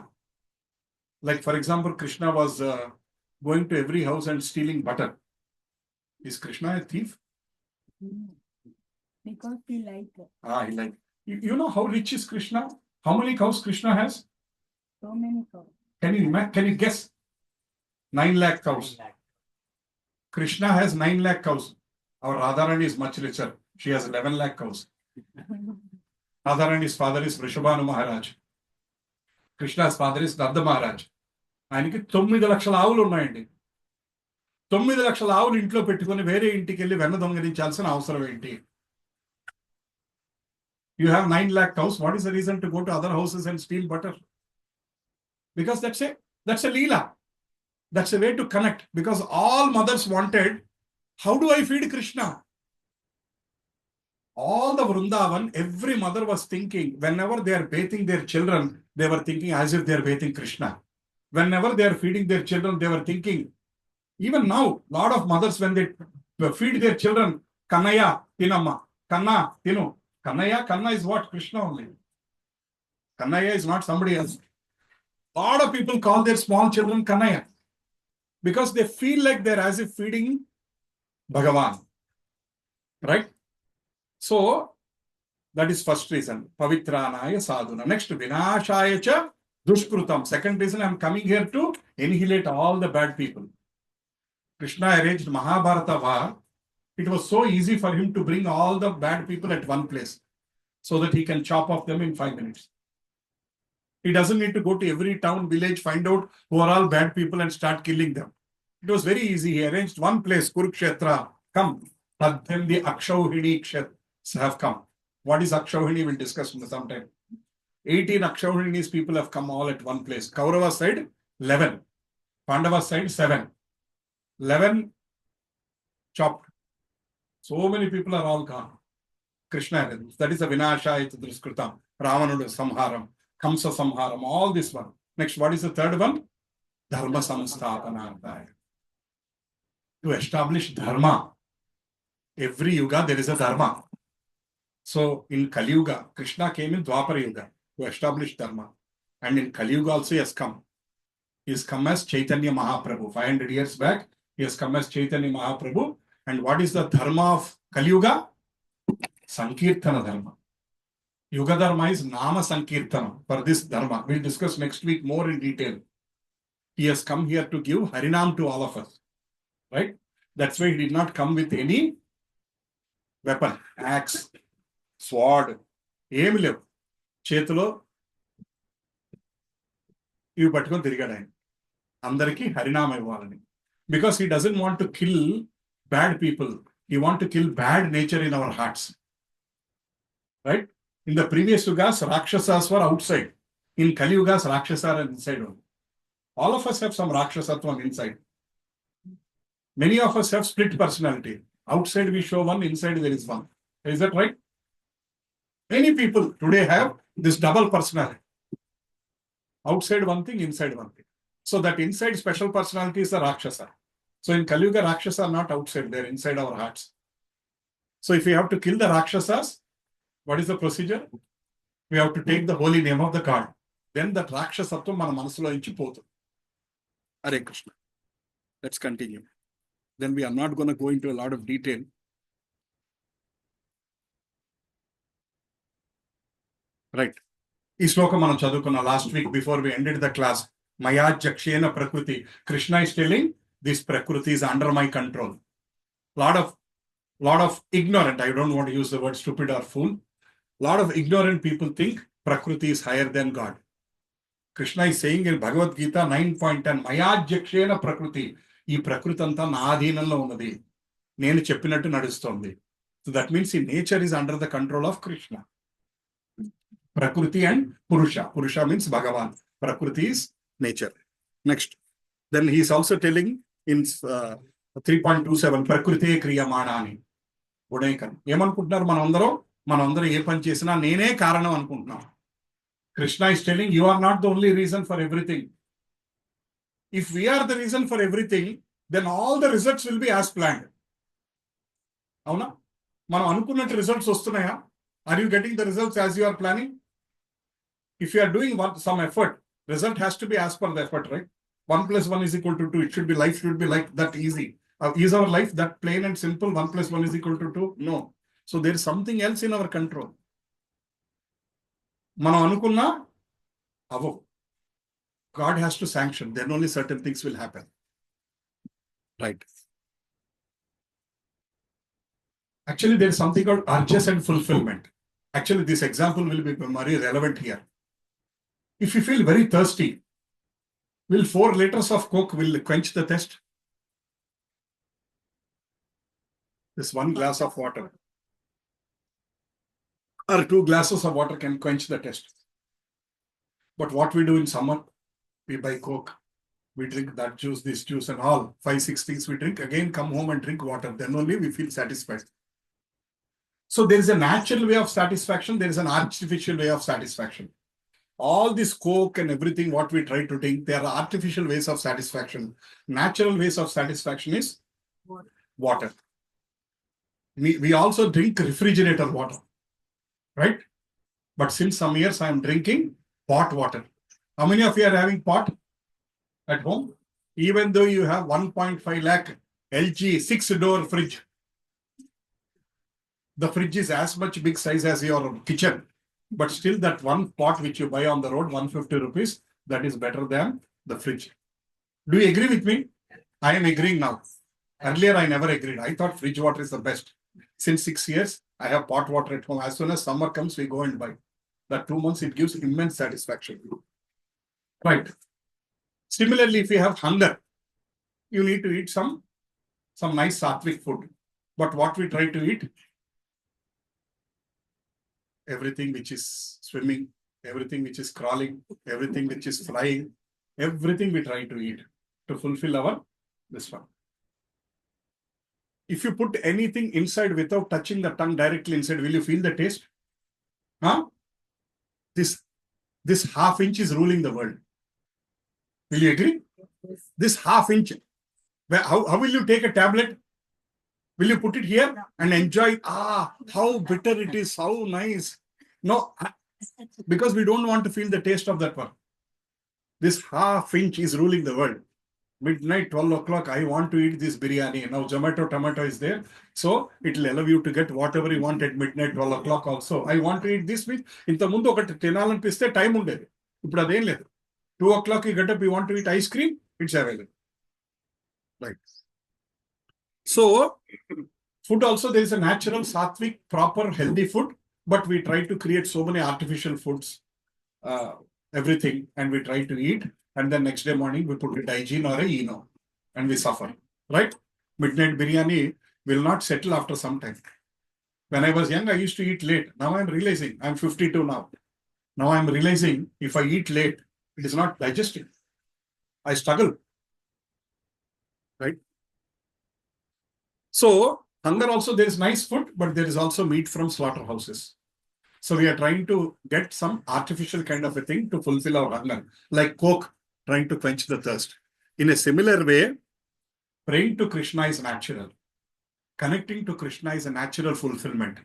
like for example, Krishna was going to every house and stealing butter. Is Krishna a thief? Because he liked it. He liked. You know how rich is Krishna? How many cows Krishna has? So many cows. Can you guess? 9 lakh cows. Krishna has 9 lakh cows. Our Radharani is much richer. She has 11 lakh cows. Radharani's father is Vrishabhanu Maharaj. Krishna's father is Nanda Maharaj. ఆయనకి 9 లక్షల ఆవులు ఉన్నాయండి. 9 లక్షల ఆవులు ఇంట్లో పెట్టుకుని వేరే ఇంటికి వెళ్ళి వెన్న దొంగలించాల్సిన అవసరం ఏంటి? You have 9 lakh cows. What is the reason to go to other houses and steal butter? Because that's a leela. That's a way to connect. Because all mothers wanted, how do I feed Krishna? All the Vrindavan, every mother was thinking, whenever they are bathing their children, they were thinking as if they are bathing Krishna. Whenever they are feeding their children, they were thinking, even now, lot of mothers, when they feed their children, Kannaya, Tinamma, Kanna, Tinu. Kanna is what? Krishna only. Kannaya is not somebody else. A lot of people call their small children Kannaya because they feel like they're as if feeding Bhagavan. Right? So, that is first reason. Pavitranaya sadhuna. Next, vinashaya cha dushkrutam. Second reason, I'm coming here to annihilate all the bad people. Krishna arranged Mahabharata war. It was so easy for him to bring all the bad people at one place so that he can chop off them in 5 minutes. He doesn't need to go to every town, village, find out who are all bad people and start killing them. It was very easy. He arranged one place, Kurukshetra. Come. Then the Akshauhini Kshetra have come. What is Akshauhini? We'll discuss sometime. 18 Akshauhinis people have come all at one place. Kaurava side, 11. Pandava side 7. 11 chopped. So many people are all gone. Krishna, that is a Vinasha it Druskritam, Ravanudu Samharam, Kamsa Samharam, all this one. Next, what is the third one? Dharma Samsthapanarthaya. To establish Dharma. Every yuga there is a Dharma. So in Kali Yuga, Krishna came in Dwapara Yuga to establish Dharma. And in Kali Yuga also he has come. He has come as Chaitanya Mahaprabhu. 500 years back, he has come as Chaitanya Mahaprabhu. And what is the Dharma of Kali Yuga? Sankirtana Dharma. Yuga Dharma is Nama Sankirtana for this Dharma. We'll discuss next week more in detail. He has come here to give Harinam to all of us. Right? That's why he did not come with any weapon, axe, sword, ఏమి లేవు చేతిలో ఇవి పట్టుకొని తిరిగాడు ఆయన అందరికీ హరినామ ఇవ్వాలని because he doesn't want to kill bad people he want to kill bad nature in our hearts right in the previous yugas rakshasas were outside in Kali yugas rakshasas inside all of us have some రాక్షసత్వం inside. Many of us have split personality. Outside we show one, inside there is one. Is that right? Many people today have this double personality. Outside one thing, inside one thing. So that inside special personality is the Rakshasa. So in Kali Yuga, Rakshasa are not outside, they're inside our hearts. So if we have to kill the Rakshasas, what is the procedure? We have to take the holy name of the God. Then that Rakshasatvam mana manasulo inchi potu. Hare Krishna. Let's continue. Then we are not going to go into a lot of detail. Right. This sloka manam chadukunna last week before we ended the class. Maya Jakshena Prakriti. Krishna is telling this Prakriti is under my control. Lot of ignorant, I don't want to use the word stupid or fool. Lot of ignorant people think Prakriti is higher than God. Krishna is saying in Bhagavad Gita 9.10, Maya Jakshena Prakriti. ఈ ప్రకృతి అంతా నా అధీనంలో ఉన్నది నేను చెప్పినట్టు నడుస్తోంది so that means ఈ nature is under the control of Krishna prakriti and purusha means Bhagwan prakriti is nature next then he's also telling in 3.27 ప్రకృతే క్రియమాణ అని గుణేకన్ ఏమనుకుంటున్నారు మనందరం ఏ పని చేసినా నేనే కారణం అనుకుంటున్నాం Krishna is telling you are not the only reason for everything. If we are the reason for everything, then all the results will be as planned. Avuna? Manam anukunnattu results vastunaya? Are you getting the results as you are planning? If you are doing some effort, result has to be as per the effort, right? 1 + 1 is equal to 2. Life should be like that easy. Is our life that plain and simple? 1 + 1 is equal to 2? No. So there is something else in our control. Manam anukunna avo. God has to sanction, then only certain things will happen. Right. Actually, there is something called adjacent fulfillment. Actually, this example will be very relevant here. If you feel very thirsty, will 4 liters of Coke will quench the thirst? This 1 glass of water or 2 glasses of water can quench the thirst. But what we do in summer, we buy Coke, we drink that juice, this juice and all, 5-6 things we drink, again come home and drink water, then only we feel satisfied. So there is a natural way of satisfaction, there is an artificial way of satisfaction. All this Coke and everything what we try to drink, there are artificial ways of satisfaction. Natural ways of satisfaction is water. We also drink refrigerator water, right? But since some years I am drinking pot water. How many of you are having pot at home? Even though you have 1.5 lakh LG 6-door fridge, the fridge is as much big size as your kitchen, but still that one pot which you buy on the road, 150 rupees, that is better than the fridge. Do you agree with me? I am agreeing now. Earlier I never agreed. I thought fridge water is the best. Since 6 years, I have pot water at home. As soon as summer comes, we go and buy. That 2 months, it gives immense satisfaction. Right. Similarly, if you have hunger, you need to eat some nice sattvic food. But what we try to eat? Everything which is swimming, everything which is crawling, everything which is flying, everything we try to eat. to fulfill our this one. If you put anything inside without touching the tongue directly inside, will you feel the taste? Huh? This half inch is ruling the world. Will you agree? This half inch. How will you take a tablet? Will you put it here and enjoy? How bitter it is, how nice. No, because we don't want to feel the taste of that one. This half inch is ruling the world. Midnight, 12 o'clock, I want to eat this biryani. Now Zomato tomato is there. So it will allow you to get whatever you want at midnight, 12 o'clock also. I want to eat this with, ఇంత ముందు ఒకటి తినాలనిపిస్తే time ఉండేది. ఇప్పుడు అదేం లేదు. 2 o'clock you get up, you want to eat ice cream, it's available. Right. So, food also, there is a natural, sattvic, proper, healthy food, but we try to create so many artificial foods, everything, and we try to eat, and then next day morning we put it hygiene or a eno, and we suffer, right? Midnight biryani will not settle after some time. When I was young, I used to eat late. Now I'm realizing, I'm 52 now. Now I'm realizing if I eat late, it is not digesting. I struggle, right? So, hunger also, there is nice food, but there is also meat from slaughterhouses. So we are trying to get some artificial kind of a thing to fulfill our hunger, like Coke, trying to quench the thirst. In a similar way, praying to Krishna is natural. Connecting to Krishna is a natural fulfillment.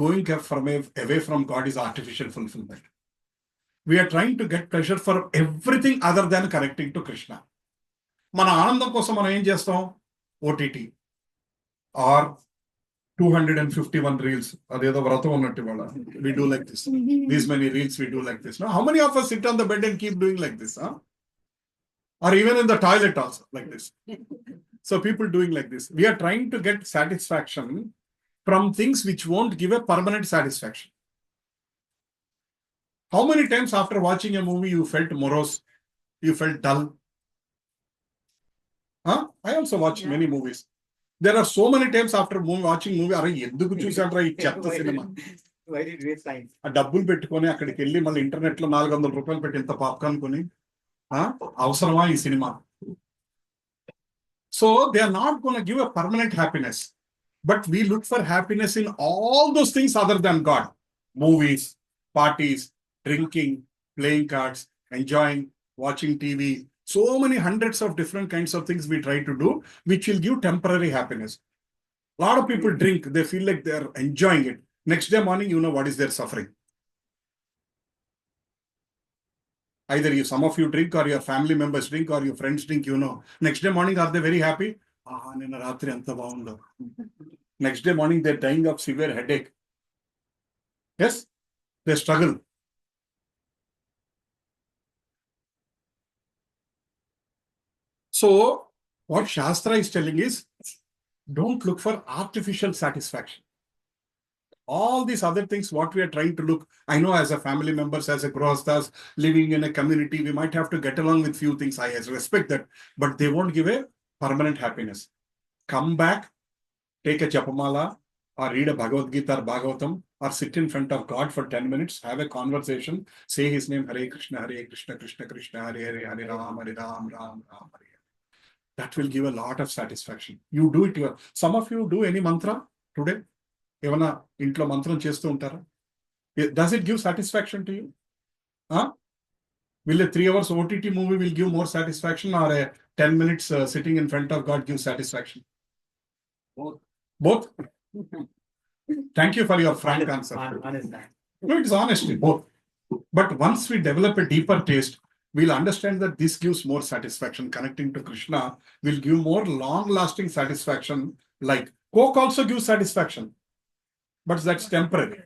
Going away from God is artificial fulfillment. We are trying to get pleasure for everything other than connecting to Krishna. Mana anandam kosam mana em chestam? OTT. Or 251 reels. We do like this. These many reels we do like this. Now, how many of us sit on the bed and keep doing like this? Huh? Or even in the toilet also like this. So people doing like this. We are trying to get satisfaction from things which won't give a permanent satisfaction. How many times after watching a movie you felt morose? You felt dull? Huh? I also watch many movies. There are so many times after watching movie, అరే ఎందుకు చూసాడ్రా ఈ చెత్త cinema, ఆ డబ్బులు పెట్టుకొని అక్కడికి వెళ్ళి మళ్ళీ ఇంటర్నెట్ లో 400 రూపాయలు పెట్టి ఇంత పాప్కార్న్ కొని అవసరమా ఈ cinema? So they are not going to give a permanent happiness, but we look for happiness in all those things other than God. Movies, parties, drinking, playing cards, enjoying, watching TV. So many hundreds of different kinds of things we try to do, which will give temporary happiness. A lot of people drink, they feel like they are enjoying it. Next day morning, you know what is their suffering. Either some of you drink, or your family members drink, or your friends drink, you know. Next day morning, are they very happy? Next day morning, they're dying of severe headache. Yes, they struggle. So, what Shastra is telling is, don't look for artificial satisfaction. All these other things, what we are trying to look, I know as a family members, as a grostas, living in a community, we might have to get along with few things. I respect that, but they won't give a permanent happiness. Come back, take a Japamala, or read a Bhagavad Gita or Bhagavatam, or sit in front of God for 10 minutes, have a conversation, say his name, Hare Krishna, Krishna Krishna, Hare Hare, Hare Ram, Ram Ram, Hare. That will give a lot of satisfaction. You do it. Some of you do any mantra today? Evana intlo mantram chestu untara? Does it give satisfaction to you? Huh? Will a 3 hours OTT movie will give more satisfaction, or a 10 minutes sitting in front of God give satisfaction? Both? Thank you for your frank answer. No, it's honesty, both. But once we develop a deeper taste, we'll understand that this gives more satisfaction. Connecting to Krishna will give more long-lasting satisfaction. Like Coke also gives satisfaction, but that's temporary.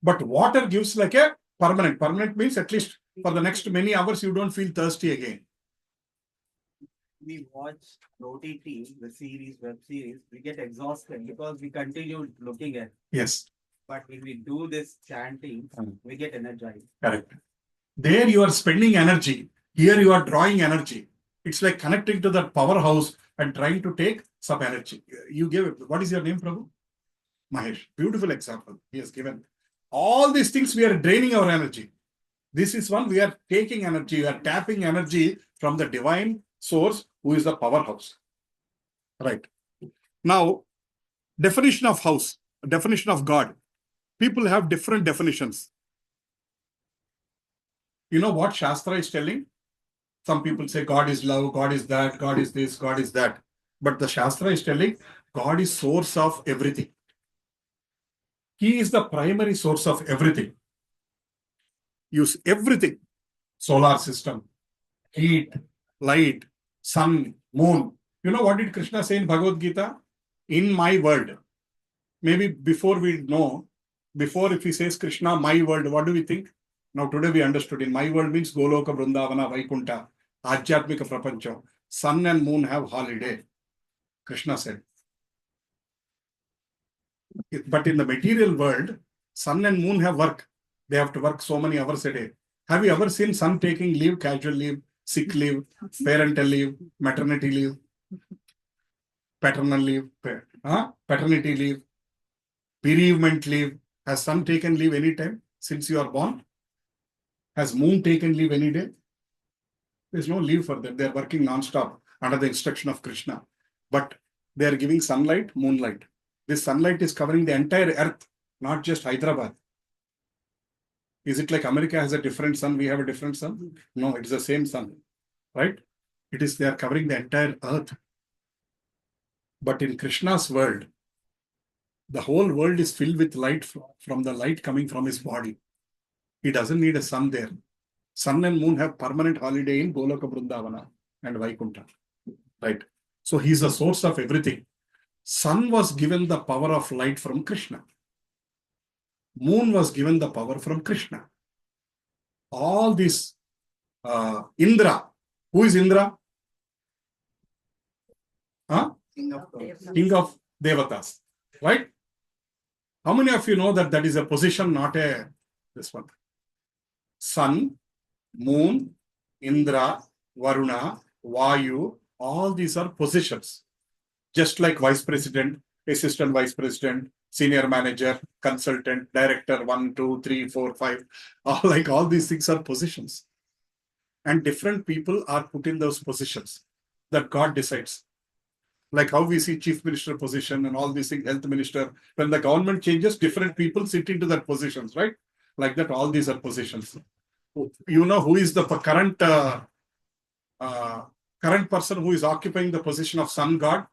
But water gives like a permanent. Permanent means at least for the next many hours you don't feel thirsty again. We watch OTT, the series, web series, we get exhausted because we continue looking at. Yes. But if we do this chanting, we get energized. Correct. There you are spending energy. Here you are drawing energy. It's like connecting to that powerhouse and trying to take some energy. You give, what is your name, Prabhu? Mahesh. Beautiful example he has given. All these things we are draining our energy. This is one we are taking energy, we are tapping energy from the divine source who is the powerhouse. Right. Now, definition of house, definition of God. People have different definitions. You know what Shastra is telling? Some people say God is love, God is that, God is this, God is that. But the Shastra is telling God is source of everything. He is the primary source of everything. Use everything. Solar system, heat, light, sun, moon. You know what did Krishna say in Bhagavad Gita? In my world. Maybe before we know, before if he says Krishna, my world, what do we think? Now today we understood. In my world means Goloka, Vrindavana, Vaikunta, Ajyatmika Prapancha. Sun and moon have holiday. Krishna said. But in the material world, sun and moon have work. They have to work so many hours a day. Have you ever seen sun taking leave, casual leave, sick leave, parental leave, maternity leave, paternal leave, paternity leave, bereavement leave? Has sun taken leave any time since you are born? Has moon taken leave any day? There's no leave for them. They're working non-stop under the instruction of Krishna. But they are giving sunlight, moonlight. This sunlight is covering the entire earth, not just Hyderabad. Is it like America has a different sun, we have a different sun? No, it is the same sun, right? It is, they are covering the entire earth. But in Krishna's world, the whole world is filled with light from the light coming from his body. He doesn't need a sun there. Sun and moon have permanent holiday in Goloka Vrindavana and Vaikunta, right? So he's the source of everything. Sun was given the power of light from Krishna. Moon was given the power from Krishna. All this, Indra. Who is Indra? King of gods. King of Devatas, right? How many of you know that that is a position, not a this one? Sun, Moon, Indra, Varuna, Vayu, all these are positions. Just like vice president, assistant vice president, senior manager, consultant, director, 1, 2, 3, 4, 5. All these things are positions. And different people are put in those positions that God decides. Like how we see chief minister position and all these things, health minister. When the government changes, different people sit into that positions, right? Like that, all these are positions. You know who is the current person who is occupying the position of sun god?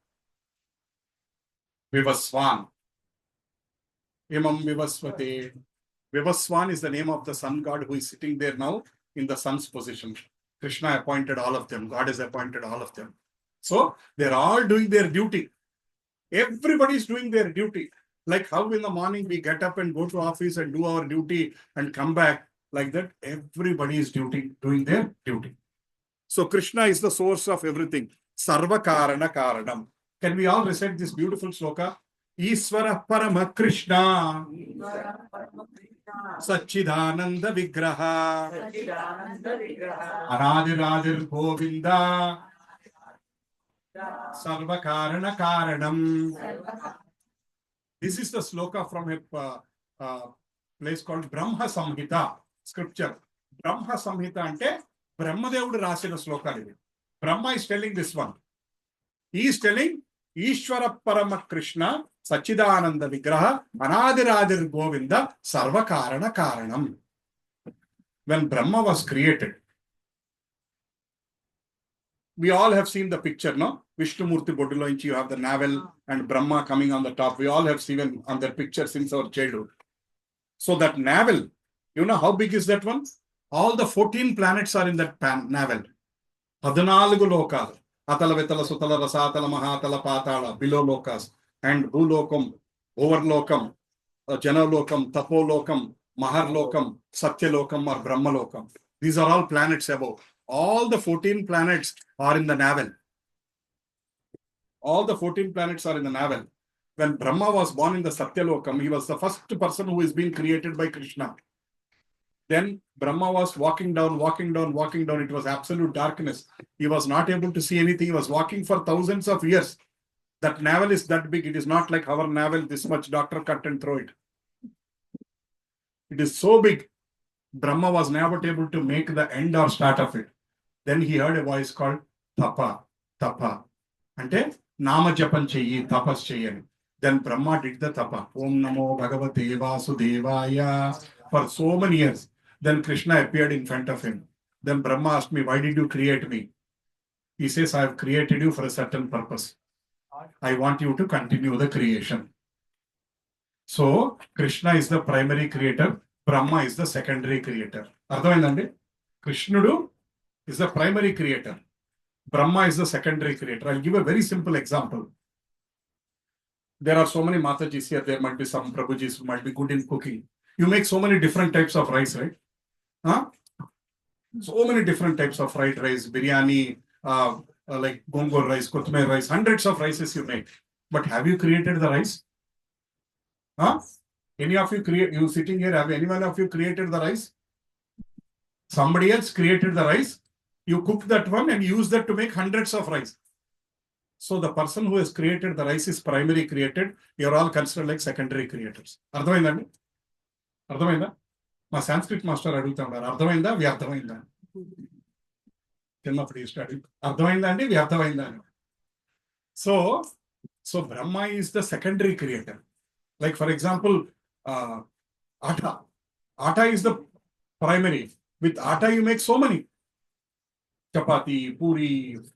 Vivaswan. Imam Vivaswati. Vivaswan is the name of the sun god who is sitting there now in the sun's position. Krishna appointed all of them. God has appointed all of them. So they're all doing their duty. Everybody is doing their duty. Like how in the morning we get up and go to office and do our duty and come back. Like that, everybody is doing their duty. So Krishna is the source of everything. Sarva Karana Karanam. Can we all recite this beautiful sloka? Isvara Parama Krishna Satchidananda Vigraha Anadiradir Govinda Sarva Karana Karanam. This is the sloka from a place called Brahma Samhita scripture. Brahma Samhita ante Brahmadevudu rasina slokalu. Brahma is telling this one. He is telling Ishvara Parama Krishna Sachidananda Vigraha Anadiradir Govinda Sarva Karana Karanam. When Brahma was created, we all have seen the picture, no? Vishnumurti Bodhiloinchi, you have the navel and Brahma coming on the top. We all have seen on that picture since our childhood. So that navel, you know how big is that one? All the 14 planets are in that navel. 14 lokas. Atala, Vitala, Sutala, Rasatala, Mahatala, Patala, below lokas. And Bhulokam, Overlokam, Janalokam, Tapolokam, Maharlokam, Satyalokam or Brahmalokam. These are all planets above. All the 14 planets are in the navel. All the 14 planets are in the navel. When Brahma was born in the Satyalokam, he was the first person who is being created by Krishna. Then Brahma was walking down. It was absolute darkness. He was not able to see anything. He was walking for thousands of years. That navel is that big. It is not like our navel, this much doctor cut and throw it. It is so big. Brahma was never able to make the end or start of it. Then he heard a voice called తప అంటే నామజపం చెయ్యి, తపస్ చెయ్యని. Then Brahma did the tapa. Om Namo Bhagavate Vasudevaya for so many years. Then Krishna appeared in front of him. Then Brahma asked me, why did you create me? He says, I have created you for a certain purpose. I want you to continue the creation. So Krishna is the primary creator. Brahma is the secondary creator. అర్థమైందండి? కృష్ణుడు is the primary creator. Brahma is the secondary creator. I'll give a very simple example. There are so many Matajis here. There might be some Prabhujis who might be good in cooking. You make so many different types of rice, right? Huh? So many different types of fried rice, biryani, like gongur rice, kothmer rice, hundreds of rices you make. But have you created the rice? Huh? Any of you you sitting here, have anyone of you created the rice? Somebody else created the rice. You cook that one and use that to make hundreds of rice. So the person who has created the rice is primary created. You're all considered like secondary creators. అర్థమైందండి? అర్థమైందా? మా Sanskrit master అడుగుతున్నారు, అర్థమైందా వ్యర్థమైందా? చిన్నప్పుడు ఈ study అర్థమైందా అండి వ్యర్థమైందా అని. So Brahma is the secondary creator. Like for example, atta is the primary. With atta you make so many. Chapati, puri,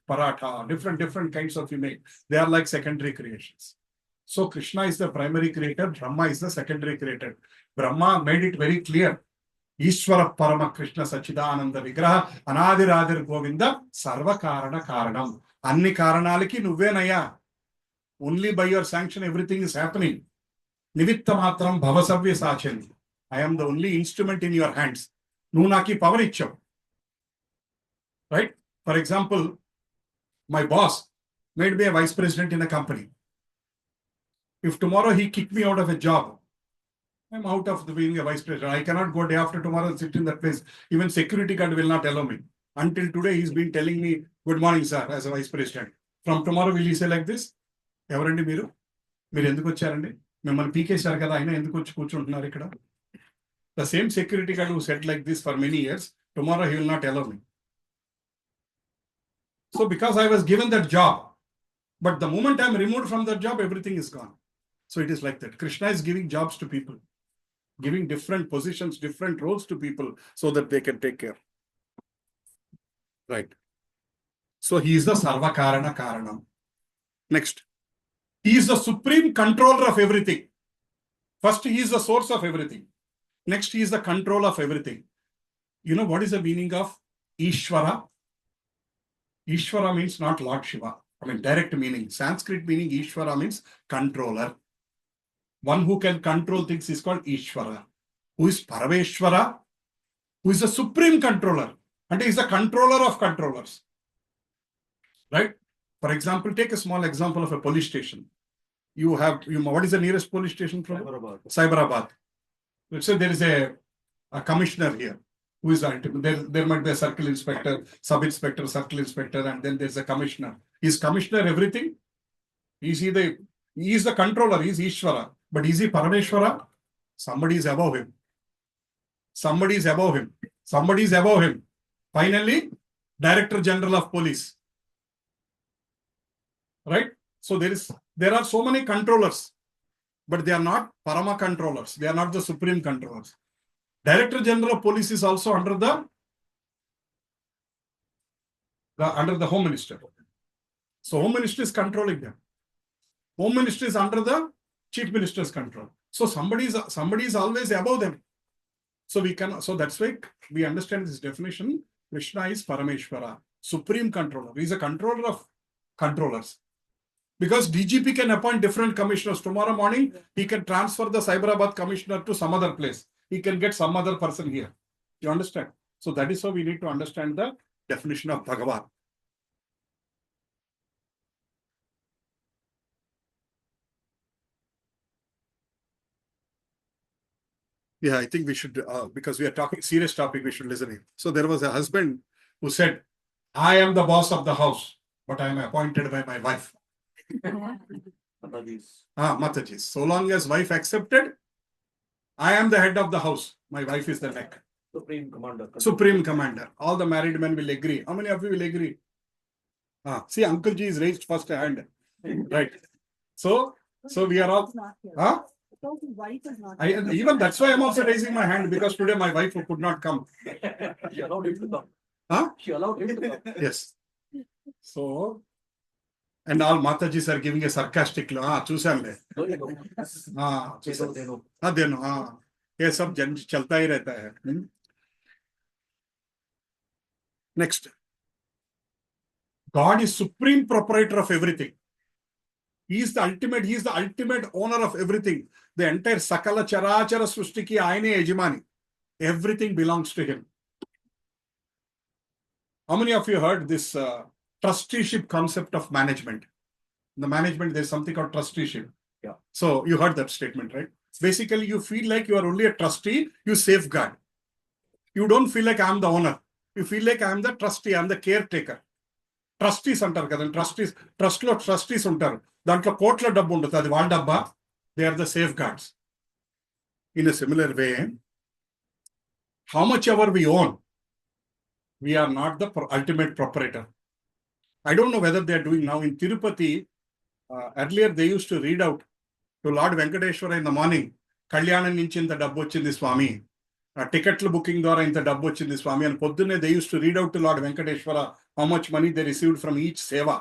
paratha, different kinds of you make. They are like secondary creations. So Krishna is the primary creator, Brahma is the secondary creator. Brahma made it very clear. Ishvara Parama Krishna Sachidananda Vigraha Anadiradir Govinda Sarva Karana Karanam. Anni Karanaliki Nuvenaya. Only by your sanction everything is happening. Nivitta Matram Bhavasavya Sachani. I am the only instrument in your hands. Nunaki power icham. Right? For example, my boss made me a vice president in a company. If tomorrow he kicked me out of a job, I'm out of being a vice president. I cannot go day after tomorrow and sit in that place. Even security guard will not allow me. Until today, he's been telling me, good morning, sir, as a vice president. From tomorrow, will he say like this? ఎవరండి మీరు ఎందుకు వచ్చారండి? మిమ్మల్ని పీకేశారు కదా, అయినా ఎందుకు వచ్చి కూర్చుంటున్నారు ఇక్కడ? The same security guard who said like this for many years, tomorrow he will not allow me. So because I was given that job, but the moment I'm removed from that job, everything is gone. So it is like that. Krishna is giving jobs to people, giving different positions, different roles to people so that they can take care. Right. So he is the Sarva Karana Karanam. Next. He is the supreme controller of everything. First, he is the source of everything. Next, he is the control of everything. You know what is the meaning of Ishvara? Ishvara means not Lord Shiva. I mean, direct meaning. Sanskrit meaning Ishvara means controller. One who can control things is called Ishvara. Who is Parameshwara? Who is the supreme controller? And he is the controller of controllers. Right? For example, take a small example of a police station. What is the nearest police station from? Cyberabad. Let's say there is a commissioner here who is there might be a circle inspector, sub-inspector, circle inspector, and then there's a commissioner. Is commissioner everything? He is the controller, he is Ishvara. But is he Parameshwara? Somebody is above him. Somebody is above him. Somebody is above him. Finally, Director General of Police. Right? So there are so many controllers, but they are not Parama controllers. They are not the supreme controllers. Director General of Police is also under the Home Minister. So Home Minister is controlling them. Home Minister is under the Chief Minister's control. So somebody is always above them. So that's why we understand this definition. Krishna is Parameshwara, supreme controller. He is a controller of controllers. Because DGP can appoint different commissioners. Tomorrow morning, he can transfer the Cyberabad commissioner to some other place. He can get some other person here. You understand? So that is how we need to understand the definition of Bhagavan. Yeah, I think we should, because we are talking serious topic, we should listen in. So there was a husband who said, I am the boss of the house, but I am appointed by my wife. Matajis. So long as wife accepted, I am the head of the house. My wife is the neck. Supreme Commander. Supreme Commander. All the married men will agree. How many of you will agree? See, Uncle Ji is raised first hand. Right. So we are all. Huh? Wife is not. Even that's why I'm also raising my hand, because today my wife could not come. She allowed him to come. Huh? She allowed him to come. Yes. So, and all Matajis are giving a sarcastic look. Chusanle. No, you know. They know. They know. ये सब चलता ही रहता है. Next. God is supreme proprietor of everything. He is the ultimate owner of everything. The entire Sakala Charachara Srushtiki Aine Ejimani. Everything belongs to him. How many of you heard this trusteeship concept of management? In the management, there's something called trusteeship. Yeah. So you heard that statement, right? Basically, you feel like you are only a trustee, you safeguard. You don't feel like I'm the owner. You feel like I'm the trustee, I'm the caretaker. Trustees అంటారు కదా, trust లో trustees ఉంటారు. దాంట్లో కోట్ల డబ్బు ఉంటుంది, అది వాళ్ళ డబ్బా. They are the safeguards. In a similar way, how much ever we own, we are not the ultimate proprietor. I don't know whether they are doing now in Tirupati. Earlier they used to read out to Lord Venkateshwara in the morning, Kalyanam nunchi inta dabbu vachindi Swami, టికెట్ల booking ద్వారా ఇంత డబ్బు వచ్చింది స్వామి అని పొద్దున్నే they used to read out to Lord Venkateshwara how much money they received from each seva.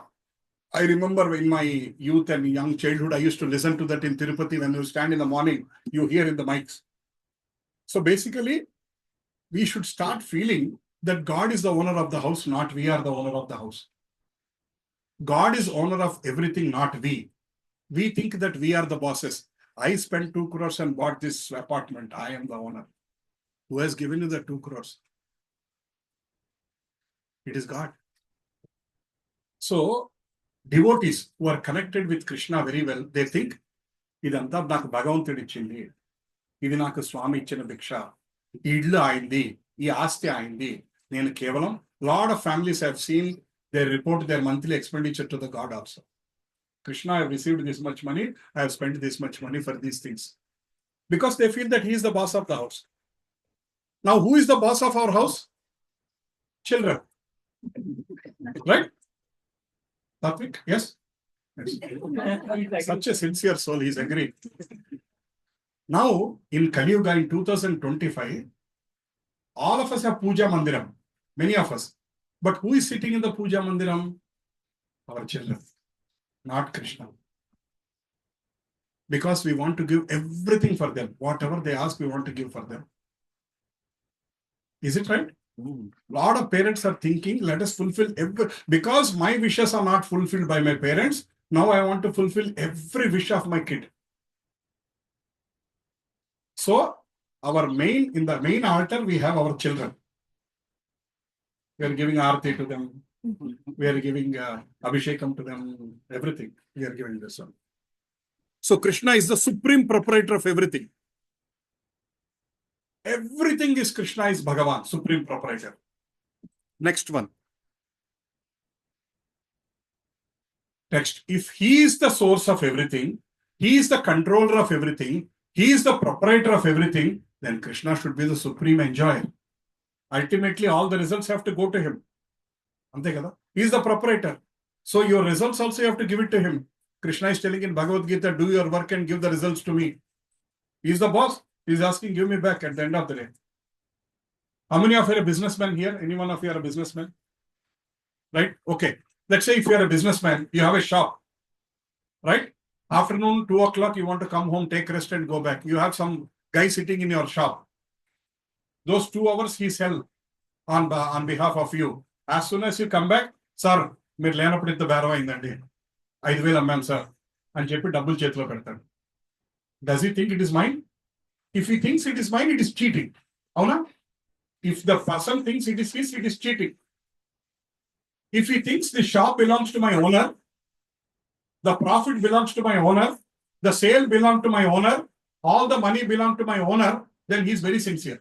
I remember in my youth and young childhood, I used to listen to that in Tirupati. When you stand in the morning, you hear in the mics. So basically, we should start feeling that God is the owner of the house, not we are the owner of the house. God is owner of everything, not we. We think that we are the bosses. I spent 2 crores and bought this apartment. I am the owner. Who has given you the 2 crores? It is God. So, devotees who are connected with Krishna very well, they think, idantha naaku Bhagavantudu ichindi, idi naaku Swami ichina bhiksha, ee illu ayindi, ee aasti ayindi, nenu kevalam. Lot of families have seen, they report their monthly expenditure to the God also. Krishna, I have received this much money, I have spent this much money for these things. Because they feel that he is the boss of the house. Now, who is the boss of our house? Children. Right? Tatvik? Yes? Yes. Such a sincere soul, he's agreed. Now, in Kali Yuga in 2025, all of us have Puja Mandiram. Many of us. But who is sitting in the Puja Mandiram? Our children. Not Krishna. Because we want to give everything for them. Whatever they ask, we want to give for them. Is it right? A lot of parents are thinking, let us fulfill because my wishes are not fulfilled by my parents. Now I want to fulfill every wish of my kid. So in the main altar, we have our children. We are giving aarti to them. We are giving abhishekam to them. Everything we are giving this one. So Krishna is the supreme proprietor of everything. Everything is Krishna, is Bhagavan, supreme proprietor. Next one. Next, if he is the source of everything, he is the controller of everything, he is the proprietor of everything, then Krishna should be the supreme enjoyer. Ultimately, all the results have to go to him. He is the proprietor. So your results also you have to give it to him. Krishna is telling in Bhagavad Gita, do your work and give the results to me. He is the boss. He is asking, give me back at the end of the day. How many of you are a businessman here? Anyone of you are a businessman? Right? Okay. Let's say if you are a businessman, you have a shop. Right? Afternoon, 2 o'clock, you want to come home, take rest and go back. You have some guy sitting in your shop. Those 2 hours he sell on behalf of you. As soon as you come back, sir, మీరు లేనప్పుడు ఇంత బేరం అయిందండి, 5,000 అమ్మాను sir అని చెప్పి డబ్బులు చేతిలో పెడతాడు. Does he think it is mine? If he thinks it is mine, it is cheating. Avuna? If the person thinks it is his, it is cheating. If he thinks the shop belongs to my owner, the profit belongs to my owner, the sale belongs to my owner, all the money belongs to my owner, then he is very sincere.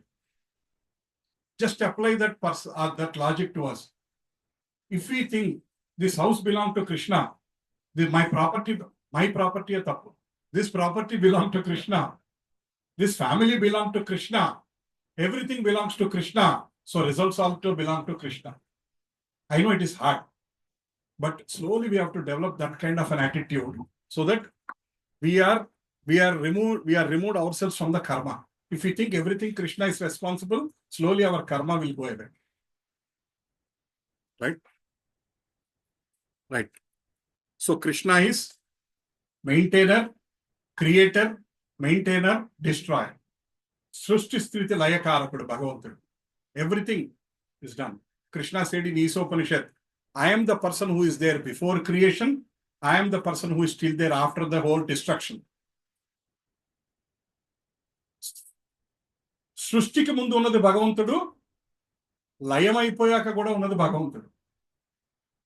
Just apply that logic to us. If we think this house belongs to Krishna, my property is tappu. This property belongs to Krishna. This family belongs to Krishna. Everything belongs to Krishna. So results also belong to Krishna. I know it is hard. But slowly we have to develop that kind of an attitude so that we are removed ourselves from the karma. If we think everything Krishna is responsible, slowly our karma will go away. Right? Right. So Krishna is maintainer, creator, maintainer, destroyer. Srushti Sthiti Layakarakudu Bhagavantudu. Everything is done. Krishna said in Isopanishad, I am the person who is there before creation. I am the person who is still there after the whole destruction. సృష్టికి ముందు ఉన్నది భగవంతుడు, లయమైపోయాక కూడా ఉన్నది భగవంతుడు.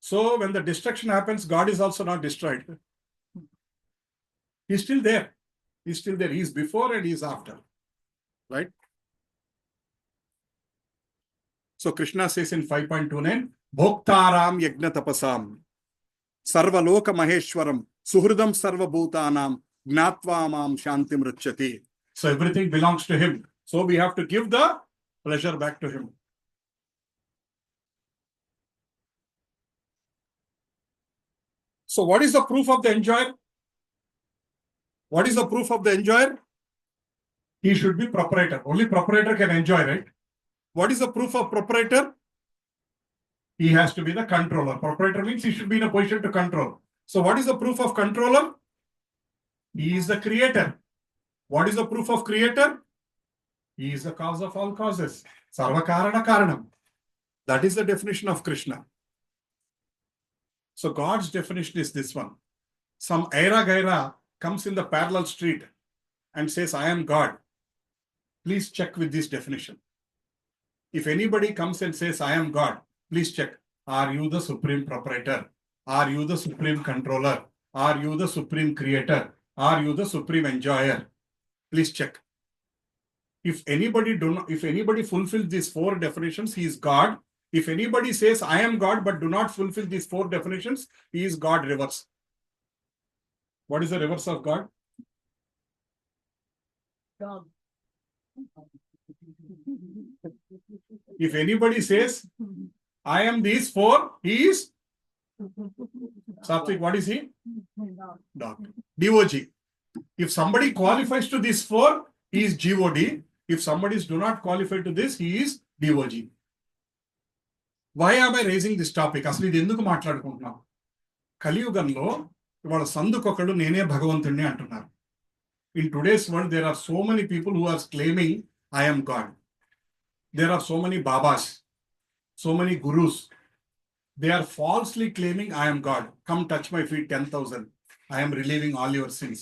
So when the destruction happens, God is also not destroyed. He is still there. He is still there. He is before and he is after. Right? So Krishna says in 5.29, Bhoktaram Yajna Tapasam Sarvaloka Maheshwaram Suhridam Sarva Bhutanam Gnatva Mam Shantim Ruchyati. So everything belongs to him. So we have to give the pleasure back to him. So what is the proof of the enjoyer? What is the proof of the enjoyer? He should be proprietor. Only proprietor can enjoy, right? What is the proof of proprietor? He has to be the controller. Proprietor means he should be in a position to control. So what is the proof of controller? He is the creator. What is the proof of creator? He is the cause of all causes. Sarvakarana Karanam. That is the definition of Krishna. So God's definition is this one. Some Aira Gaira comes in the parallel street and says, I am God. Please check with this definition. If anybody comes and says, I am God, please check. Are you the supreme proprietor? Are you the supreme controller? Are you the supreme creator? Are you the supreme enjoyer? Please check. If anybody fulfills these four definitions, he is God. If anybody says, I am God, but do not fulfill these four definitions, he is God reverse. What is the reverse of God? Dog. If anybody says, I am these four, he is Satvik. What is he? Dog. DOG. If somebody qualifies to these four, he is GOD. If somebody do not qualify to this, he is DOG. Why am I raising this topic? అసలు ఇది ఎందుకు మాట్లాడుకుంటున్నాం? కలియుగంలో ఇవాళ సందుకొకడు నేనే భగవంతుడిని అంటున్నారు. In today's world, there are so many people who are claiming, I am God. There are so many Babas, so many Gurus. They are falsely claiming, I am God. Come touch my feet, 10,000. I am relieving all your sins.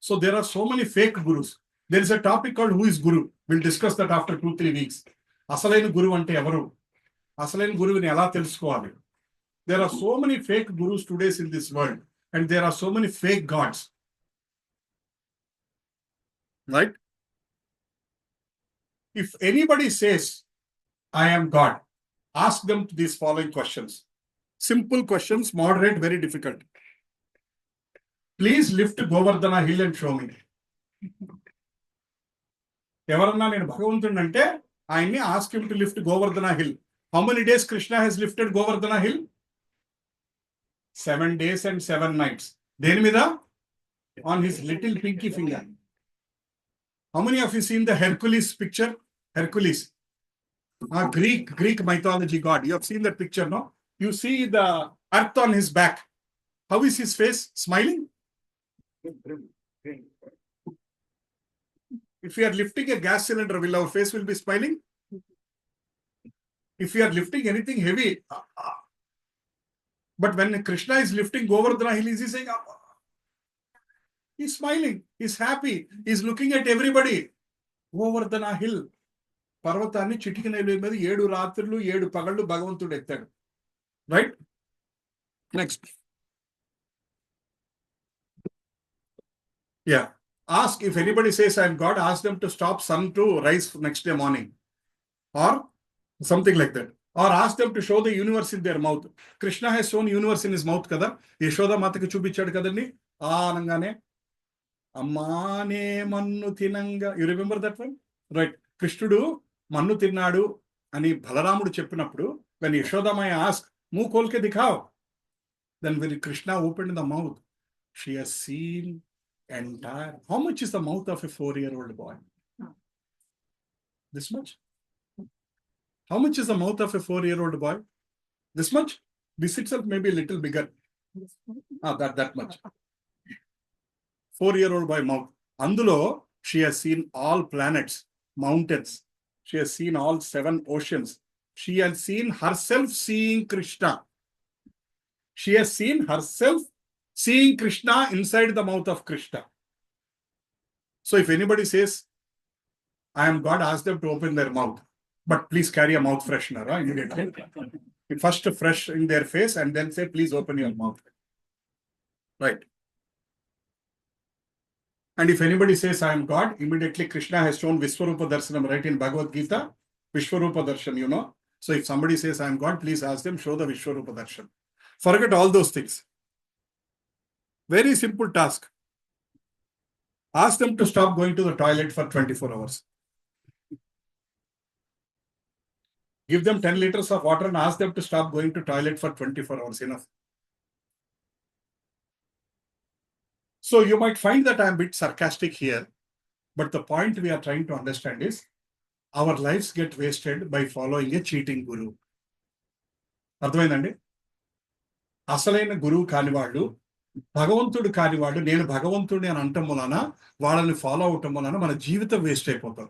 So there are so many fake Gurus. There is a topic called Who is Guru? We'll discuss that after 2-3 weeks. అసలైన గురువు అంటే ఎవరు? అసలైన గురువుని ఎలా తెలుసుకోవాలి? There are so many fake gurus today in this world, and there are so many fake gods. Right? If anybody says, I am God, ask them these following questions. Simple questions, moderate, very difficult. Please lift Govardhana hill and show me. ఎవరన్నా నేను భగవంతుడిని అంటే ఆయన్ని ask him to lift Govardhana hill. How many days Krishna has lifted Govardhana hill? 7 days and 7 nights. దేని మీద? On his little pinky finger. How many of you seen the Hercules picture? Hercules. Greek mythology god. You have seen that picture, no? You see the earth on his back. How is his face? Smiling? If we are lifting a gas cylinder, will our face will be smiling? If we are lifting anything heavy, but when Krishna is lifting Govardhana hill, is he saying, he's smiling, he's happy, he's looking at everybody. Govardhana hill. పర్వతాన్ని చిటికిన మీద 7 రాత్రులు 7 పగళ్ళు భగవంతుడు ఎత్తాడు. Right? Next. Yeah. Ask, if anybody says I am God, ask them to stop sun to rise next day morning. Or something like that. Or ask them to show the universe in their mouth. Krishna has shown universe in his mouth kada. Yashoda mataki చూపించాడు కదండి. అనగానే అమ్మానే మన్ను తినంగా. You remember that one? Right. కృష్ణుడు మన్ను తిన్నాడు అని బలరాముడు చెప్పినప్పుడు, when Yashodamaya asked, मुंह खोल के दिखाओ. Then when Krishna opened the mouth, she has seen entire. How much is the mouth of a 4-year-old boy? This much. How much is the mouth of a 4-year-old boy? This much. This itself may be a little bigger. That much. 4-year-old boy mouth. Andulo, she has seen all planets, mountains. She has seen all 7 oceans. She has seen herself seeing Krishna. She has seen herself seeing Krishna inside the mouth of Krishna. So if anybody says, I am God, ask them to open their mouth. But please carry a mouth freshener immediately. First fresh in their face and then say, please open your mouth. Right. And if anybody says, I am God, immediately Krishna has shown Vishwarupa Darshanam, right, in Bhagavad Gita. Vishwarupa Darshan, you know. So if somebody says, I am God, please ask them, show the Vishwarupa Darshan. Forget all those things. Very simple task. Ask them to stop going to the toilet for 24 hours. Give them 10 liters of water and ask them to stop going to toilet for 24 hours. Enough. So you might find that I'm a bit sarcastic here, but the point we are trying to understand is our lives get wasted by following a cheating guru. అర్థమైందండి? అసలైన గురువు కాని వాళ్ళు, భగవంతుడు కాని వాళ్ళు, నేను భగవంతుడిని అని అంటం వలన, వాళ్ళని ఫాలో అవటం వలన మన జీవితం వేస్ట్ అయిపోతాం.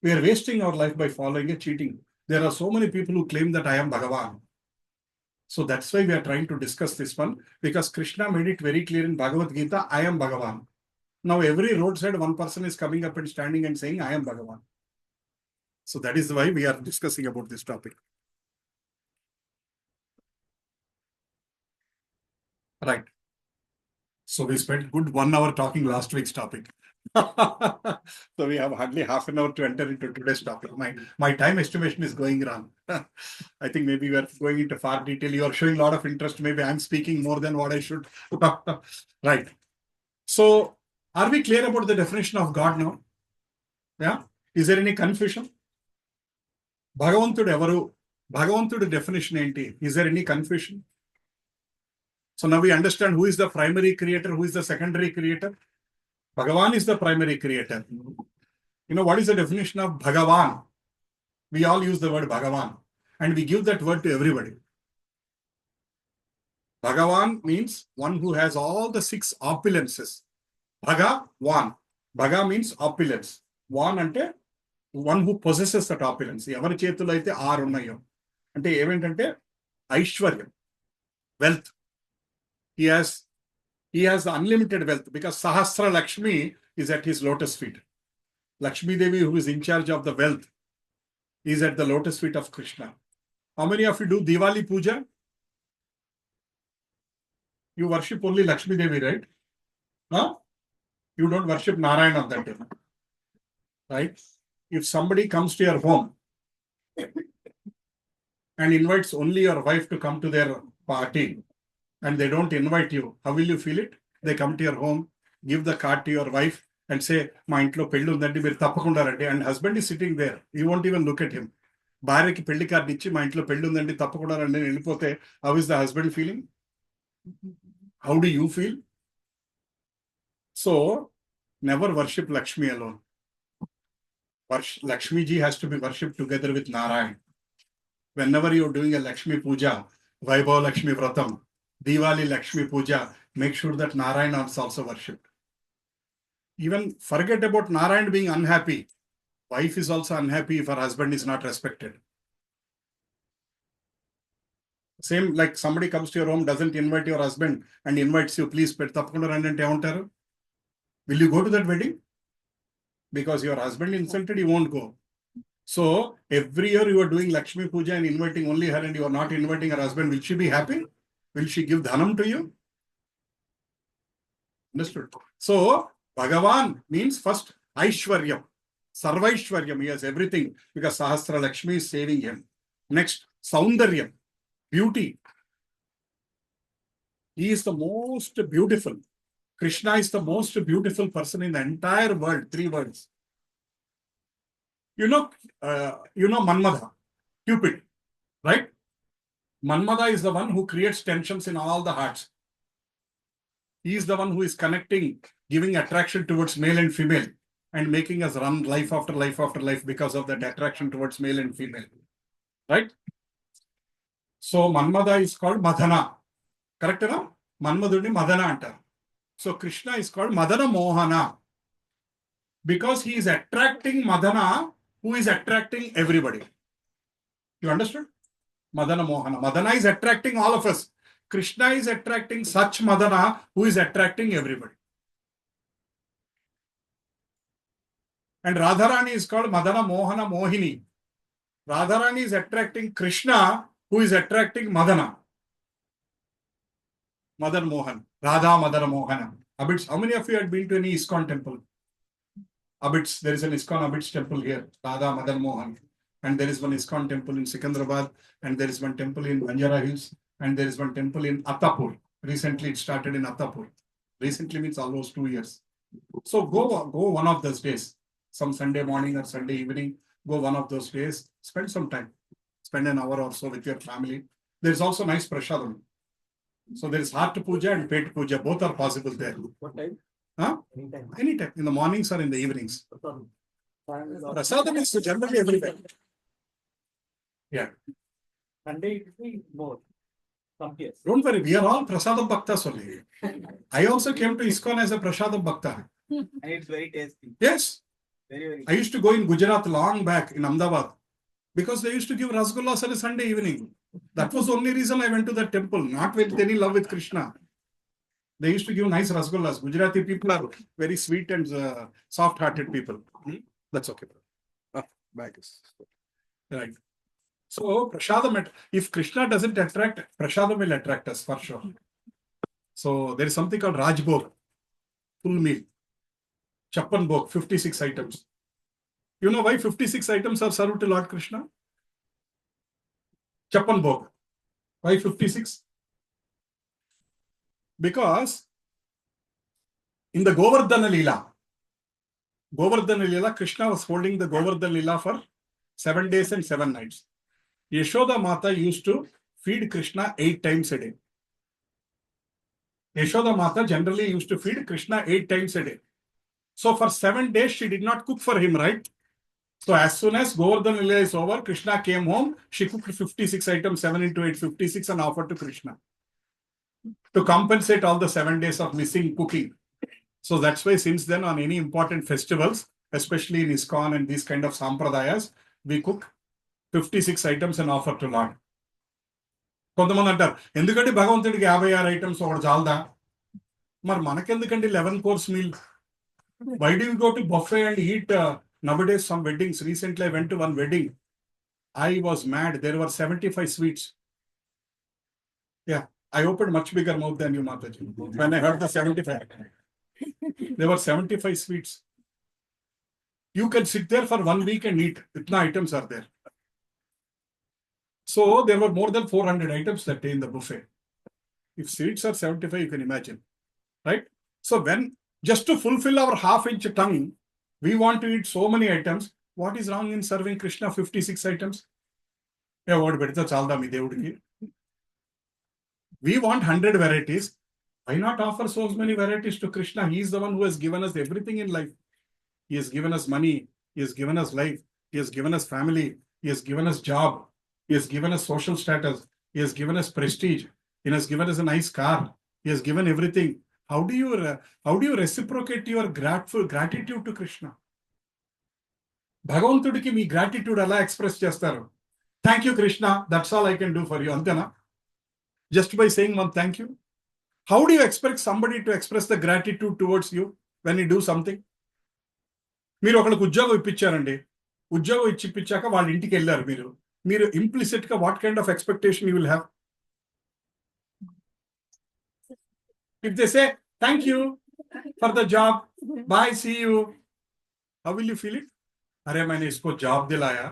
We are wasting our life by following a cheating. There are so many people who claim that I am Bhagavan. So that's why we are trying to discuss this one, because Krishna made it very clear in Bhagavad Gita, I am Bhagavan. Now every roadside one person is coming up and standing and saying, I am Bhagavan. So that is why we are discussing about this topic. Right. So we spent good 1 hour talking last week's topic. So we have hardly half an hour to enter into today's topic. My time estimation is going wrong. I think maybe we are going into far detail. You are showing a lot of interest. Maybe I'm speaking more than what I should. Right. So are we clear about the definition of God now? Yeah. Is there any confusion? Bhagavantudu evaru? Bhagavantudu definition enti? Is there any confusion? So now we understand who is the primary creator, who is the secondary creator. Bhagavan is the primary creator. You know, what is the definition of Bhagavan? We all use the word Bhagavan and we give that word to everybody. Bhagavan means one who has all the 6 opulences. Bhagavan. Bhaga means opulence. Van ante one who possesses that opulence. Evari chetulo aithe 6 unnayo. Ante eventante Aishwaryam, wealth. He has the unlimited wealth because Sahasra Lakshmi is at his lotus feet. Lakshmi Devi, who is in charge of the wealth, is at the lotus feet of Krishna. How many of you do Diwali Puja? You worship only Lakshmi Devi, right? Huh? You don't worship Narayana on that day. Right? If somebody comes to your home and invites only your wife to come to their party, and they don't invite you, how will you feel it? They come to your home, give the card to your wife and say, మా ఇంట్లో పెళ్లి ఉందండి మీరు తప్పకుండా రండి. And husband is sitting there. You won't even look at him. భార్యకి పెళ్లి card ఇచ్చి మా ఇంట్లో పెళ్లి ఉందండి తప్పకుండా రండి అని వెళ్ళిపోతే, how is the husband feeling? How do you feel? So never worship Lakshmi alone. Lakshmi ji has to be worshipped together with Narayan. Whenever you're doing a Lakshmi Puja, Vaibhav Lakshmi Vratam, Diwali Lakshmi Puja, make sure that Narayana is also worshipped. Even forget about Narayana being unhappy. Wife is also unhappy if her husband is not respected. Same like somebody comes to your home, doesn't invite your husband and invites you, please, tapakunda randi ante emantaru? Will you go to that wedding? Because your husband insulted, you won't go. So every year you are doing Lakshmi Puja and inviting only her and you are not inviting her husband. Will she be happy? Will she give dhanam to you? Understood? So Bhagavan means first Aishwaryam, Sarvaishwaryam. He has everything because Sahasra Lakshmi is saving him. Next, Saundaryam, beauty. He is the most beautiful. Krishna is the most beautiful person in the entire world. 3 words. You know Manmadha, Cupid, right? Manmada is the one who creates tensions in all the hearts. He is the one who is connecting, giving attraction towards male and female, and making us run life after life after life because of that attraction towards male and female. Right? So Manmada is called Madana. Correct? No? Manmaduni Madana anta. So Krishna is called Madana Mohana. Because he is attracting Madana, who is attracting everybody. You understood? Madana Mohana. Madana is attracting all of us. Krishna is attracting such Madana who is attracting everybody. And Radharani is called Madana Mohana Mohini. Radharani is attracting Krishna who is attracting Madana. Madan Mohan. Radha Madana Mohana. Abits, how many of you had been to any ISKCON temple? Abits, there is an ISKCON Abits temple here. Radha Madan Mohan. And there is one ISKCON temple in Secunderabad. And there is one temple in Banjara Hills. And there is one temple in Attapur. Recently it started in Attapur. Recently means almost 2 years. So go one of those days. Some Sunday morning or Sunday evening. Go one of those days. Spend some time. Spend an hour or so with your family. There is also nice prasadam. So there is heart puja and pet puja. Both are possible there. What time? Huh? Anytime. Anytime. In the mornings or in the evenings. Prasadam is generally every day. Yeah. Sunday it will be more. Some years. Don't worry, we are all Prasadam Bhaktas only. I also came to ISKCON as a Prasadam Bhakta. And it's very tasty. Yes. Very, very I used to go in Gujarat long back in Ahmedabad because they used to give Rasgullas on a Sunday evening. That was the only reason I went to that temple, not with any love with Krishna. They used to give nice Rasgullas. Gujarati people are very sweet and soft-hearted people. That's okay. Back is right. So, Prasadam, if Krishna doesn't attract, Prasadam will attract us for sure. So, there is something called Rajbhog, full meal. Chappan Bhog, 56 items. You know why 56 items are served to Lord Krishna? Chappan Bhog. Why 56? Because in the Govardhana Leela, Krishna was holding the Govardhana Leela for 7 days and 7 nights. Yashoda Mata used to feed Krishna 8 times a day. Yashoda Mata generally used to feed Krishna 8 times a day. So for 7 days, she did not cook for him, right? So as soon as Govardhana Leela is over, Krishna came home, she cooked 56 items, 7 into 8, 56 and offered to Krishna. To compensate all the 7 days of missing cooking. So that's why since then on any important festivals, especially in ISKCON and these kind of sampradayas, we cook 56 items and offer to Lord. కొంతమంది అంటారు ఎందుకంటే భగవంతుడికి 56 items ఒకటి చాలదా మరి మనకెందుకంటే 11 course meal. Why do you go to buffet and eat nowadays some weddings? Recently I went to one wedding. I was mad. There were 75 sweets. Yeah, I opened much bigger mouth than you, Mataji. When I heard the 75. There were 75 sweets. You can sit there for 1 week and eat. Itna items are there. So there were more than 400 items that day in the buffet. If sweets are 75, you can imagine. Right? So when, just to fulfill our half-inch tongue, we want to eat so many items. What is wrong in serving Krishna 56 items? Yeah, what bedta chalda mi devudiki. We want 100 varieties. Why not offer so many varieties to Krishna? He is the one who has given us everything in life. He has given us money. He has given us life. He has given us family. He has given us job. He has given us social status. He has given us prestige. He has given us a nice car. He has given everything. How do you reciprocate your gratitude to Krishna? Bhagavantudiki me gratitude ఎలా express చేస్తారు? Thank you, Krishna. That's all I can do for you. అంతేనా? Just by saying one thank you. How do you expect somebody to express the gratitude towards you when you do something? మీరు ఒకరికి ఉద్యోగం ఇప్పించారండి. ఉద్యోగం ఇప్పించాక వాళ్ళ ఇంటికి వెళ్ళారు మీరు implicit గా what kind of expectation you will have? If they say, thank you for the job, bye, see you. How will you feel it? Arey, maine isko job dilaya.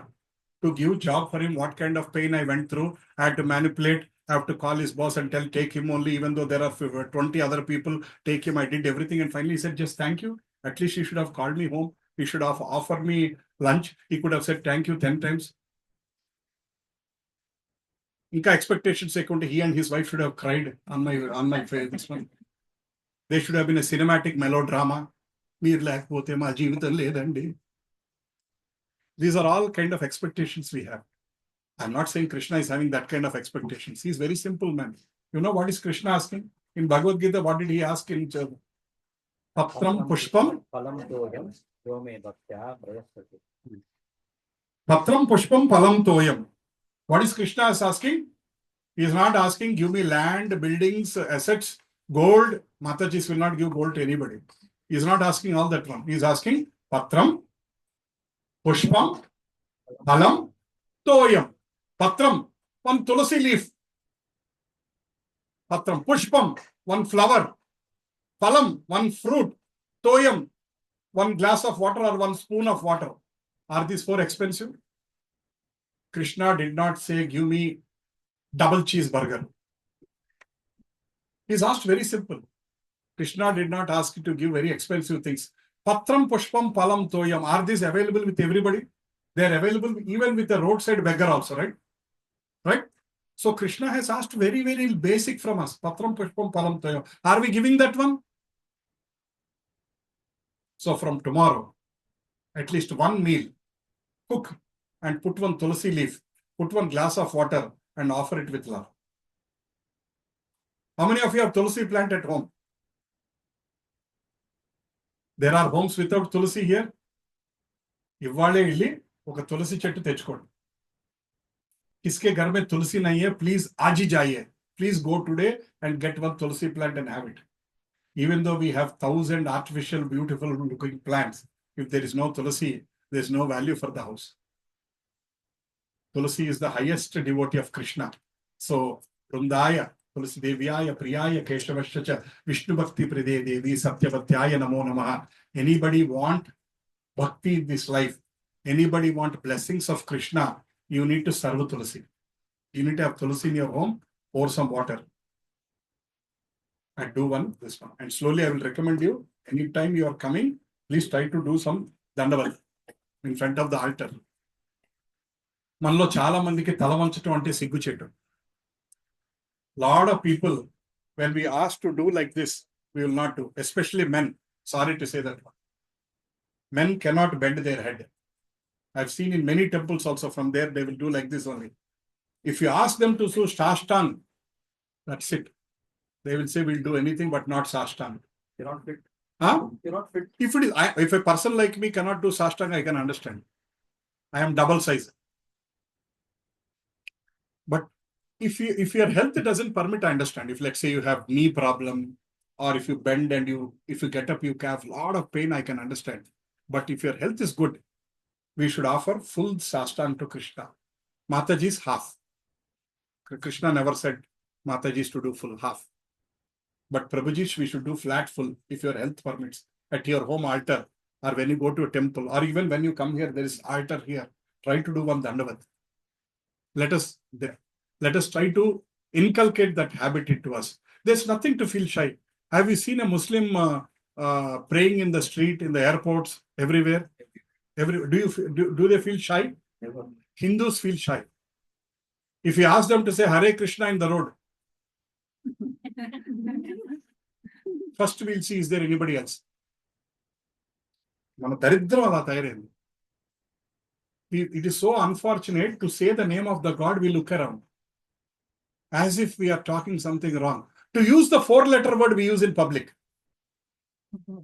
To give job for him, what kind of pain I went through. I had to manipulate. I have to call his boss and tell, take him only, even though there are 20 other people, take him. I did everything. And finally he said, just thank you. At least he should have called me home. He should have offered me lunch. He could have said, thank you 10 times. Inka expectations ekunte he and his wife should have cried on my face. This one. They should have been a cinematic melodrama. Meer lekapothe ma jeevitam ledandi. These are all kind of expectations we have. I'm not saying Krishna is having that kind of expectations. He's very simple man. You know what is Krishna asking? In Bhagavad Gita, what did he ask in Patram Pushpam? Palam toyam yome bhaktya prayasati. Patram Pushpam Palam Toyam. What is Krishna is asking? He is not asking, give me land, buildings, assets, gold. Matajis will not give gold to anybody. He is not asking all that one. He is asking Patram, Pushpam, Palam, Toyam. Patram, one tulasi leaf. Patram, Pushpam, one flower. Palam, one fruit. Toyam, one glass of water or one spoon of water. Are these four expensive? Krishna did not say, give me double cheeseburger. He's asked very simple. Krishna did not ask you to give very expensive things. Patram, Pushpam, Palam, Toyam. Are these available with everybody? They are available even with the roadside beggar also, right? Right? So Krishna has asked very, very basic from us. Patram, Pushpam, Palam, Toyam. Are we giving that one? So from tomorrow, at least one meal, cook and put one tulsi leaf, put one glass of water and offer it with love. How many of you have tulsi plant at home? There are homes without tulsi here. ఇవాళే వెళ్ళి ఒక తులసి చెట్టు తెచ్చుకోండి. किसके घर में तुलसी नहीं है, please आज ही जाइए. Please go today and get one tulsi plant and have it. Even though we have 1,000 artificial, beautiful looking plants, if there is no tulsi, there is no value for the house. Tulsi is the highest devotee of Krishna. So, Vrundaya, Tulsi Devyaya, Priyaya, Keshavascha, Vishnu Bhakti Pride Devi, Satyavatyaya Namo Namaha. Anybody want bhakti in this life? Anybody want blessings of Krishna? You need to serve Tulsi. You need to have Tulsi in your home, pour some water. And do this one. And slowly I will recommend you, anytime you are coming, please try to do some dandavat in front of the altar. మనలో చాలా మందికి తల వంచటం అంటే సిగ్గుచేటు. Lot of people, when we ask to do like this, we will not do, especially men. Sorry to say that one. Men cannot bend their head. I've seen in many temples also, from there they will do like this only. If you ask them to do sashtang, that's it. They will say we'll do anything but not sashtang. You're not fit. Huh? You're not fit. If a person like me cannot do sashtang, I can understand. I am double size. But if your health doesn't permit, I understand. If let's say you have knee problem, or if you bend and if you get up, you have a lot of pain, I can understand. But if your health is good, we should offer full sashtang to Krishna. Mataji's half. Krishna never said Mataji's to do full half. But Prabhuji, we should do flat full if your health permits. At your home altar, or when you go to a temple, or even when you come here, there is altar here. Try to do one dandavat. Let us try to inculcate that habit into us. There's nothing to feel shy. Have you seen a Muslim praying in the street, in the airports, everywhere? Do they feel shy? Never. Hindus feel shy. If you ask them to say Hare Krishna in the road, first we'll see, is there anybody else? మన దరిద్రం అలా తయారైంది. It is so unfortunate to say the name of the God, we look around as if we are talking something wrong. To use the 4-letter word we use in public.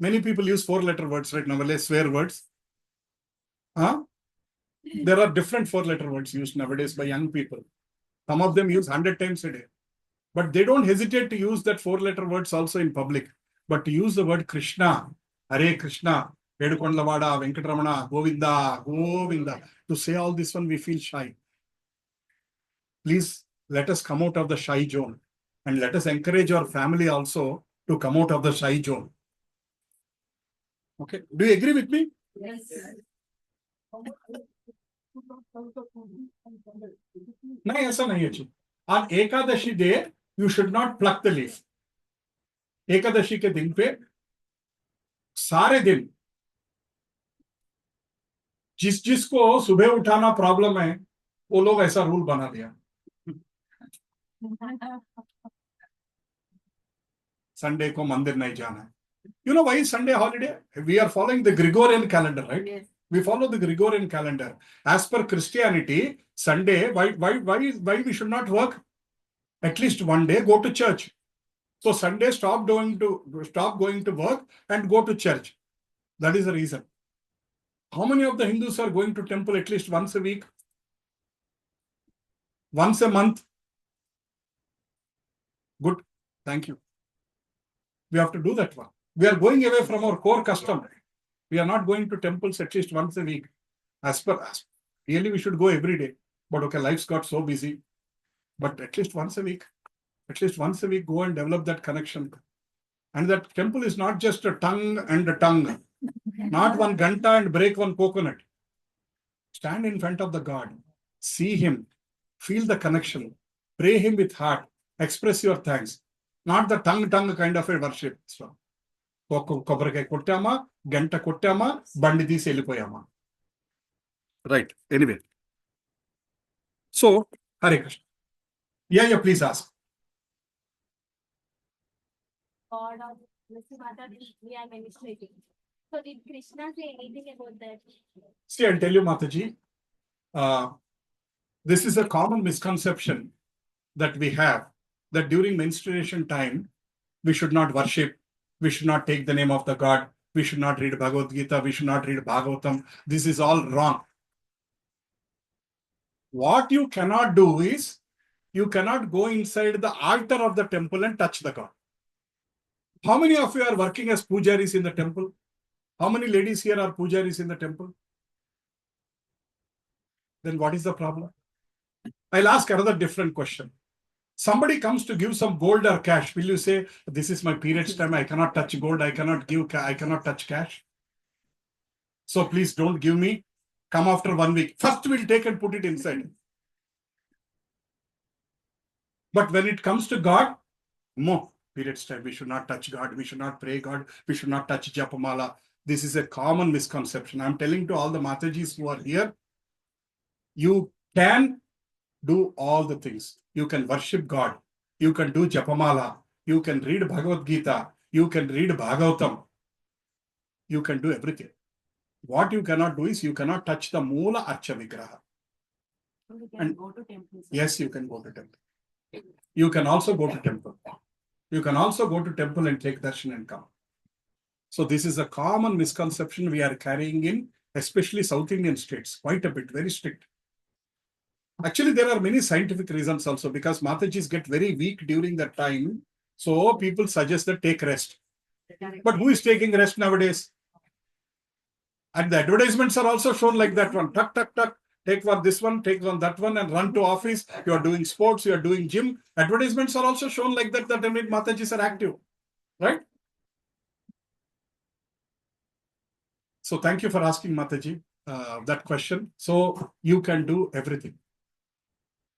Many people use 4-letter words right now, swear words. Huh? There are different 4-letter words used nowadays by young people. Some of them use 100 times a day. But they don't hesitate to use that 4-letter words also in public. But to use the word Krishna, Hare Krishna, Vedukondlavada, Venkatramana, Govinda, Govinda, to say all this one, we feel shy. Please let us come out of the shy zone, and let us encourage our family also to come out of the shy zone. Okay, do you agree with me? Yes. No, ऐसा नहीं है. On Ekadashi day, you should not pluck the leaf. Ekadashi के दिन पे सारे दिन जिसको सुबह उठाना प्रॉब्लम है, वो लोग ऐसा रूल बना दिया. Sunday ko mandir nahi jana. You know why is Sunday holiday? We are following the Gregorian calendar, right? Yes. We follow the Gregorian calendar. As per Christianity, Sunday, why we should not work? At least one day, go to church. So Sunday, stop going to work and go to church. That is the reason. How many of the Hindus are going to temple at least once a week? Once a month? Good. Thank you. We have to do that one. We are going away from our core custom. We are not going to temples at least once a week. Really, we should go every day. But okay, life's got so busy. But at least once a week. At least once a week, go and develop that connection. And that temple is not just a tongue and a tongue. Not one ganta and break one coconut. Stand in front of the God. See Him. Feel the connection. Pray Him with heart. Express your thanks. Not the tongue kind of a worship. So, కొబ్బరికాయ కొట్టామా గంట కొట్టామా బండి తీసి వెళ్ళిపోయామా right anyway so Hare Krishna yeah please ask God of Mata, we are ministrating. So did Krishna say anything about that? See, I'll tell you, Mataji, this is a common misconception that we have, that during menstruation time, we should not worship, we should not take the name of the God, we should not read Bhagavad Gita, we should not read Bhagavatam. This is all wrong. What you cannot do is, you cannot go inside the altar of the temple and touch the God. How many of you are working as pujaris in the temple? How many ladies here are pujaris in the temple? Then what is the problem? I'll ask another different question. Somebody comes to give some gold or cash. Will you say, this is my period's time, I cannot touch gold, I cannot touch cash? So please don't give me. Come after 1 week. First we'll take and put it inside. But when it comes to God, no. Periods time, we should not touch God, we should not pray God, we should not touch Japamala. This is a common misconception. I'm telling to all the Matajis who are here, you can do all the things. You can worship God, you can do Japamala, you can read Bhagavad Gita, you can read Bhagavatam, you can do everything. What you cannot do is, you cannot touch the Moola Archa Vigraha. We can go to temples. Yes, you can go to temple. You can also go to temple. You can also go to temple and take darshan and come. So this is a common misconception we are carrying in, especially South Indian states, quite a bit, very strict. Actually, there are many scientific reasons also, because Matajis get very weak during that time. So people suggest that take rest. But who is taking rest nowadays? And the advertisements are also shown like that one. Tuck, tuck, tuck. Take one this one, take one that one, and run to office. You are doing sports, you are doing gym. Advertisements are also shown like that, that Matajis are active. Right? So thank you for asking, Mataji, that question. So you can do everything.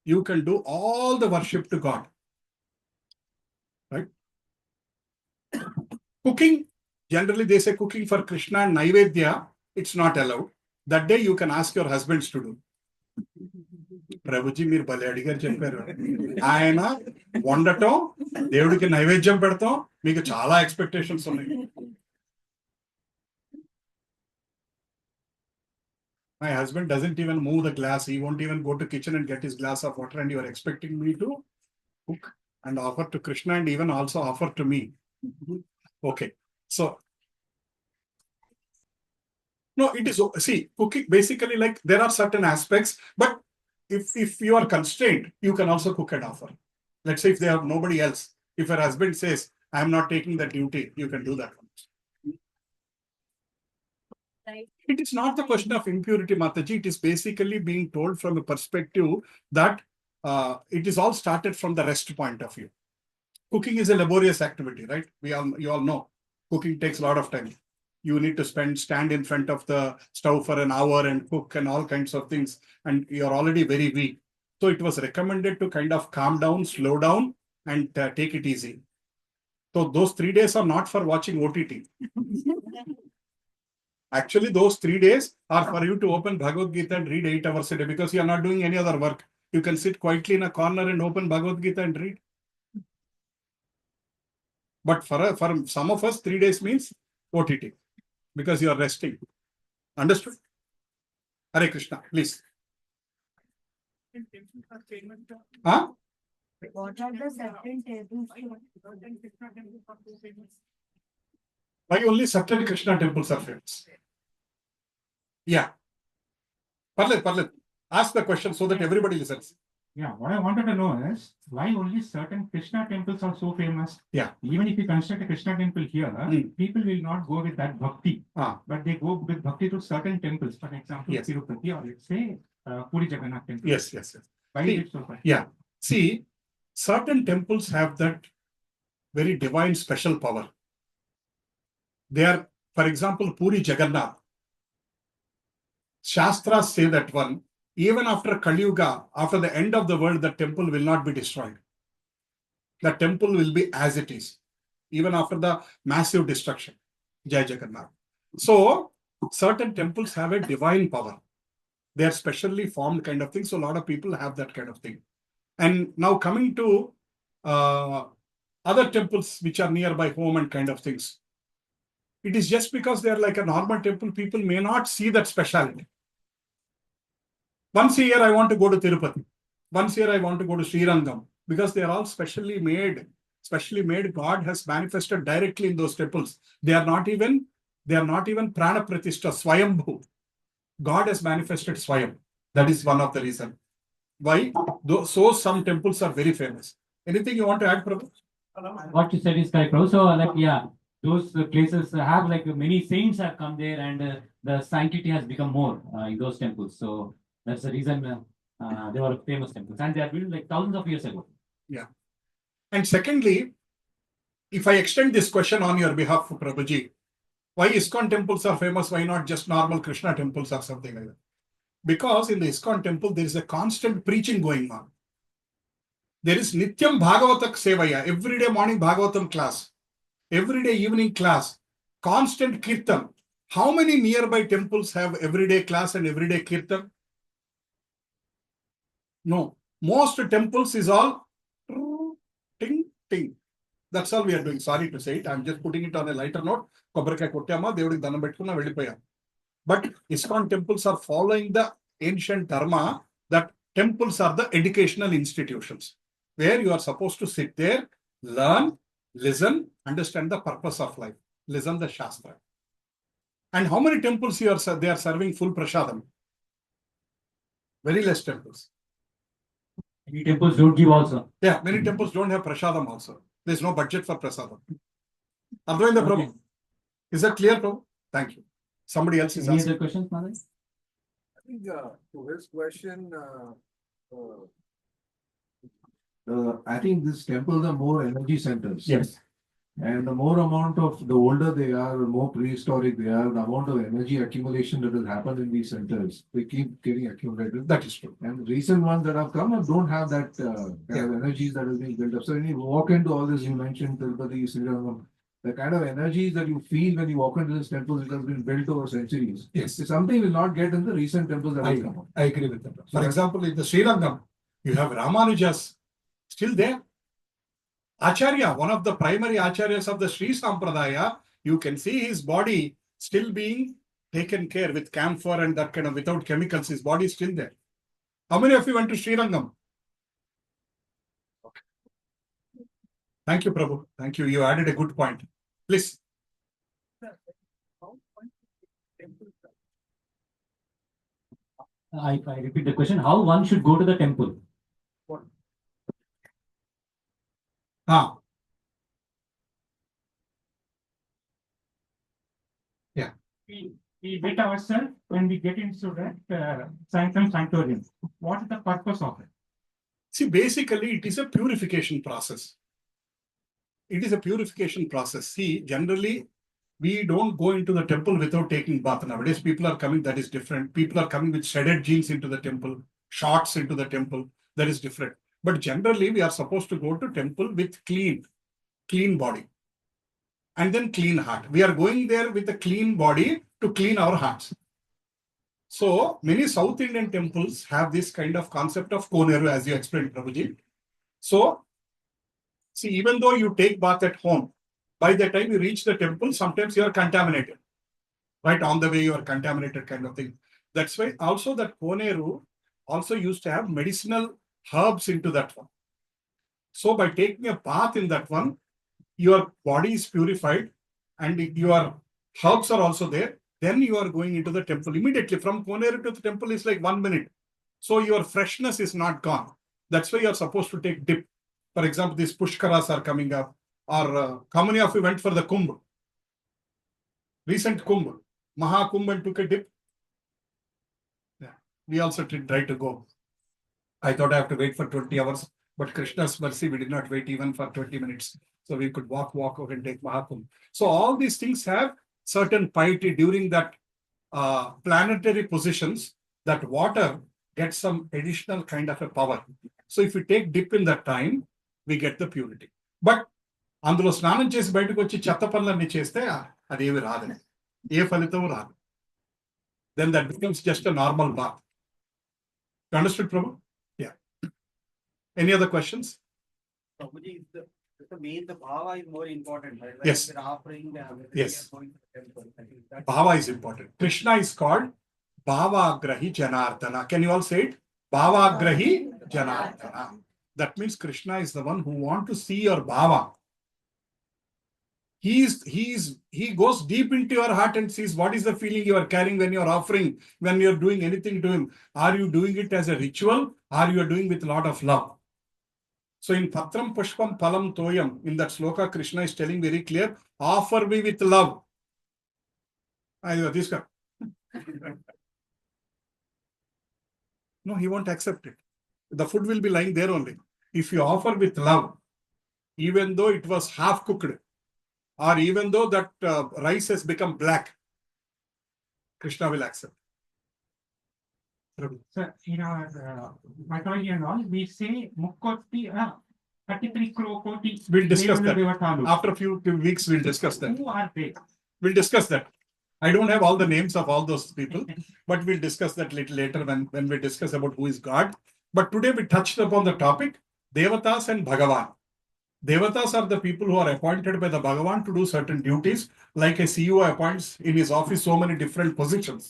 You can do all the worship to God. Right? Cooking, generally they say cooking for Krishna and Naivedya, it's not allowed. That day you can ask your husbands to do. Prabhuji, మీరు భలే అడిగారు చెప్పారు. ఆయన వండటం, దేవుడికి నైవేద్యం పెడతాం, మీకు చాలా ఎక్స్పెక్టేషన్స్ ఉన్నాయి. My husband doesn't even move the glass. He won't even go to kitchen and get his glass of water, and you are expecting me to cook and offer to Krishna and even also offer to me. Okay. So, no, it is, see, cooking basically, like, there are certain aspects, but if you are constrained, you can also cook and offer. Let's say if they have nobody else, if your husband says, I am not taking that duty, you can do that. Right. It is not the question of impurity, Mataji. It is basically being told from a perspective that it is all started from the rest point of view. Cooking is a laborious activity, right? You all know. Cooking takes a lot of time. You need to stand in front of the stove for an hour and cook and all kinds of things. And you're already very weak. So it was recommended to kind of calm down, slow down, and take it easy. So those 3 days are not for watching OTT. Actually, those 3 days are for you to open Bhagavad Gita and read 8 hours a day, because you are not doing any other work. You can sit quietly in a corner and open Bhagavad Gita and read. But for some of us, 3 days means OTT because you are resting. Understood? Hare Krishna, please. Huh? What are the certain tables? Why only certain Krishna temples are famous? Yeah. Parle. Ask the question so that everybody listens. Yeah, what I wanted to know is why only certain Krishna temples are so famous. Yeah. Even if you construct a Krishna temple here, people will not go with that bhakti, Ah. but they go with bhakti to certain temples. For example, Yes. Tirupati or let's say Puri Jagannath temple. Yes. Why See, is it so famous? Yeah. See, certain temples have that very divine special power. They are, for example, Puri Jagannath. Shastras say that one, even after Kali Yuga, after the end of the world, the temple will not be destroyed. The temple will be as it is, even after the massive destruction. Jai Jagannath. So, certain temples have a divine power. They are specially formed kind of thing. So, a lot of people have that kind of thing. And now coming to other temples which are nearby home and kind of things. It is just because they are like a normal temple, people may not see that speciality. Once a year, I want to go to Tirupati. Once a year, I want to go to Srirangam because they are all specially made. God has manifested directly in those temples. They are not even Prana Pratishta, Swayambhu. God has manifested Swayam. That is one of the reasons. Why? So some temples are very famous. Anything you want to add, Prabhu? What you said is correct. Also, those places have many saints have come there, and the sanctity has become more in those temples. So that's the reason they were famous temples, and they are built like thousands of years ago. Yeah. And secondly, if I extend this question on your behalf, Prabhuji, why ISKCON temples are famous? Why not just normal Krishna temples or something like that? Because in the ISKCON temple, there is a constant preaching going on. There is Nityam Bhagavatak Sevaya, every day morning Bhagavatam class, every day evening class, constant Kirtan. How many nearby temples have everyday class and everyday Kirtan? No. Most temples is all ting, ting. That's all we are doing. Sorry to say it. I'm just putting it on a lighter note. But ISKCON temples are following the ancient dharma that temples are the educational institutions where you are supposed to sit there, learn, listen, understand the purpose of life, listen the Shastra. And how many temples they are serving full prasadam? Very less temples. Many temples don't give also. Yeah, many temples don't have prasadam also. There's no budget for prasadam. Advaita Prabhu. Is that clear, Prabhu? Thank you. Somebody else is Any asking. other questions, Mother? I think to his question, I think these temples are more energy centers. Yes. And the more amount of, the older they are, the more prehistoric they are, the amount of energy accumulation that has happened in these centers, they keep getting accumulated. That is true. And the recent ones that have come up don't have that kind of energies that has been built up. So when you walk into all this, you mentioned Tirupati, Srirangam, the kind of energies that you feel when you walk into these temples, it has been built over centuries. Yes. It's something you will not get in the recent temples that have come up. I agree with that. For example, in the Srirangam, you have Ramanujas still there. Acharya, one of the primary acharyas of the Sri Sampradaya, you can see his body still being taken care with camphor and that kind of, without chemicals, his body is still there. How many of you went to Srirangam? Okay. Thank you, Prabhu. Thank you. You added a good point. Please. I repeat the question. How one should go to the temple? Ah. Yeah. We bet ourselves when we get into that sanctorium. What is the purpose of it? See, basically, it is a purification process. It is a purification process. See, generally, we don't go into the temple without taking bath. Nowadays, people are coming, that is different. People are coming with shredded jeans into the temple, shorts into the temple, that is different. But generally, we are supposed to go to temple with clean body and then clean heart. We are going there with a clean body to clean our hearts. So many South Indian temples have this kind of concept of koneru, as you explained, Prabhuji. So, see, even though you take bath at home, by the time you reach the temple, sometimes you are contaminated. Right on the way, you are contaminated, kind of thing. That's why also that koneru also used to have medicinal herbs into that one. So by taking a bath in that one, your body is purified and your herbs are also there. Then you are going into the temple immediately. From Koneru to the temple is like 1 minute. So your freshness is not gone. That's why you are supposed to take dip. For example, these pushkaras are coming up. Or how many of you went for the Kumbh? Recent Kumbh. Maha Kumbh and took a dip. Yeah. We also tried to go. I thought I have to wait for 20 hours. But Krishna's mercy, we did not wait even for 20 minutes. So we could walk out and take Mahakumbh. So all these things have certain piety during that planetary positions, that water gets some additional kind of a power. So if we take dip in that time, we get the purity. But అందులో స్నానం చేసి బయటకు వచ్చి చెత్త పనులన్నీ చేస్తే అదేమి రాదని ఏ ఫలితం రాదు. Then that becomes just a normal bath. You understood, Prabhu? Yeah. Any other questions? Prabhuji, the main, the bhava is more important, right? Yes. We're offering the Yes. going to the temple. I think that's Bhava is important. Krishna is called Bhavagrahi Janardana. Can you all say it? Bhavagrahi Janardana. That means Krishna is the one who wants to see your bhava. He goes deep into your heart and sees what is the feeling you are carrying when you are offering, when you are doing anything to him. Are you doing it as a ritual? Or you are doing with a lot of love? So in Patram Pushpam Phalam Toyam, in that sloka, Krishna is telling very clear, offer me with love. This guy. No, he won't accept it. The food will be lying there only. If you offer with love, even though it was half cooked, or even though that rice has become black, Krishna will accept. So, in our mythology and all, we say Mukkoti, 33 Koti. We'll discuss that. Devatalu. After a few weeks, we'll discuss that. Who are they? We'll discuss that. I don't have all the names of all those people, but we'll discuss that little later when we discuss about who is God. But today we touched upon the topic, Devatas and Bhagavan. Devatas are the people who are appointed by the Bhagavan to do certain duties, like a CEO appoints in his office so many different positions.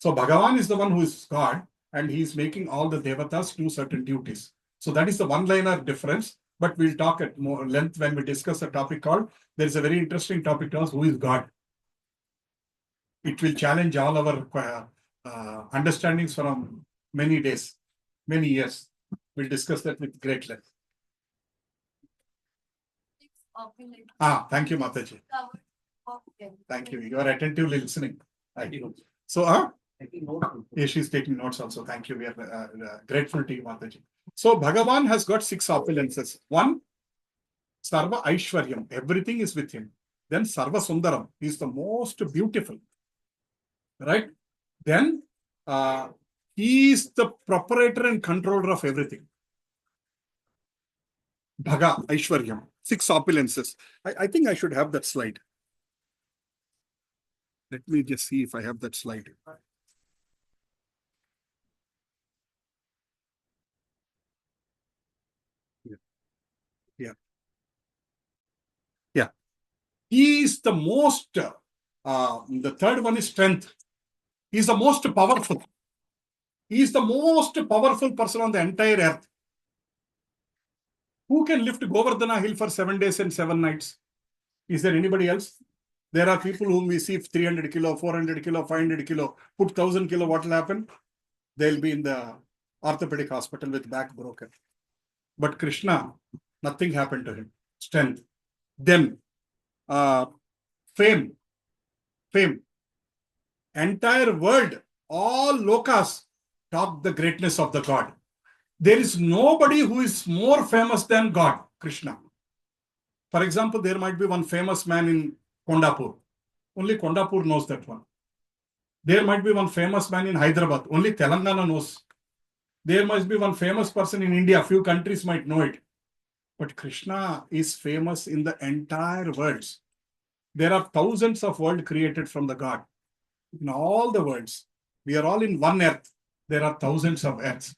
So Bhagavan is the one who is God, and he is making all the Devatas do certain duties. So that is the one-liner difference, but we'll talk at more length when we discuss a topic called, there is a very interesting topic to us, who is God. It will challenge all our understandings from many days, many years. We'll discuss that with great length. Thank you, Mataji. Thank you. You are attentively listening. Thank you. So, yeah, she's taking notes also. Thank you. We are grateful to you, Mataji. So, Bhagavan has got 6 opulences. 1, Sarva Aishwaryam. Everything is with him. Then Sarva Sundaram. He is the most beautiful. Right? Then he is the proprietor and controller of everything. Bhaga, Aishwaryam, 6 opulences. I think I should have that slide. Let me just see if I have that slide. Yeah. He is the most, the third one is strength. He is the most powerful. He is the most powerful person on the entire earth. Who can lift Govardhana hill for 7 days and 7 nights? Is there anybody else? There are people whom we see 300 kilo, 400 kilo, 500 kilo, put 1000 kilo, what will happen? They'll be in the orthopedic hospital with back broken. But Krishna, nothing happened to him. Strength. Then, fame. Entire world, all lokas talk the greatness of the God. There is nobody who is more famous than God, Krishna. For example, there might be one famous man in Kondapur. Only Kondapur knows that one. There might be one famous man in Hyderabad. Only Telangana knows. There must be one famous person in India. Few countries might know it. But Krishna is famous in the entire world. There are thousands of worlds created from the God. In all the worlds. We are all in one earth. There are thousands of earths.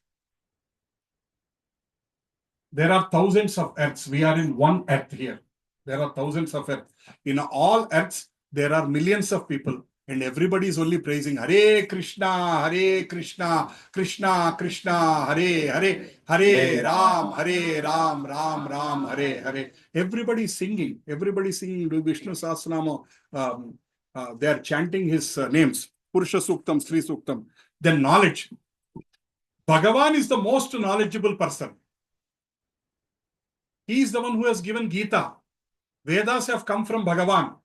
There are thousands of earths. We are in one earth here. There are thousands of earths. In all earths, there are millions of people. And everybody is only praising Hare Krishna, Krishna Krishna, Hare Hare, Hare Ram, Ram, Hare Hare. Everybody is singing. Everybody is singing Vishnu Sahasranama. They are chanting his names. Purusha Suktam, Sri Suktam. Then knowledge. Bhagavan is the most knowledgeable person. He is the one who has given Gita. Vedas have come from Bhagavan.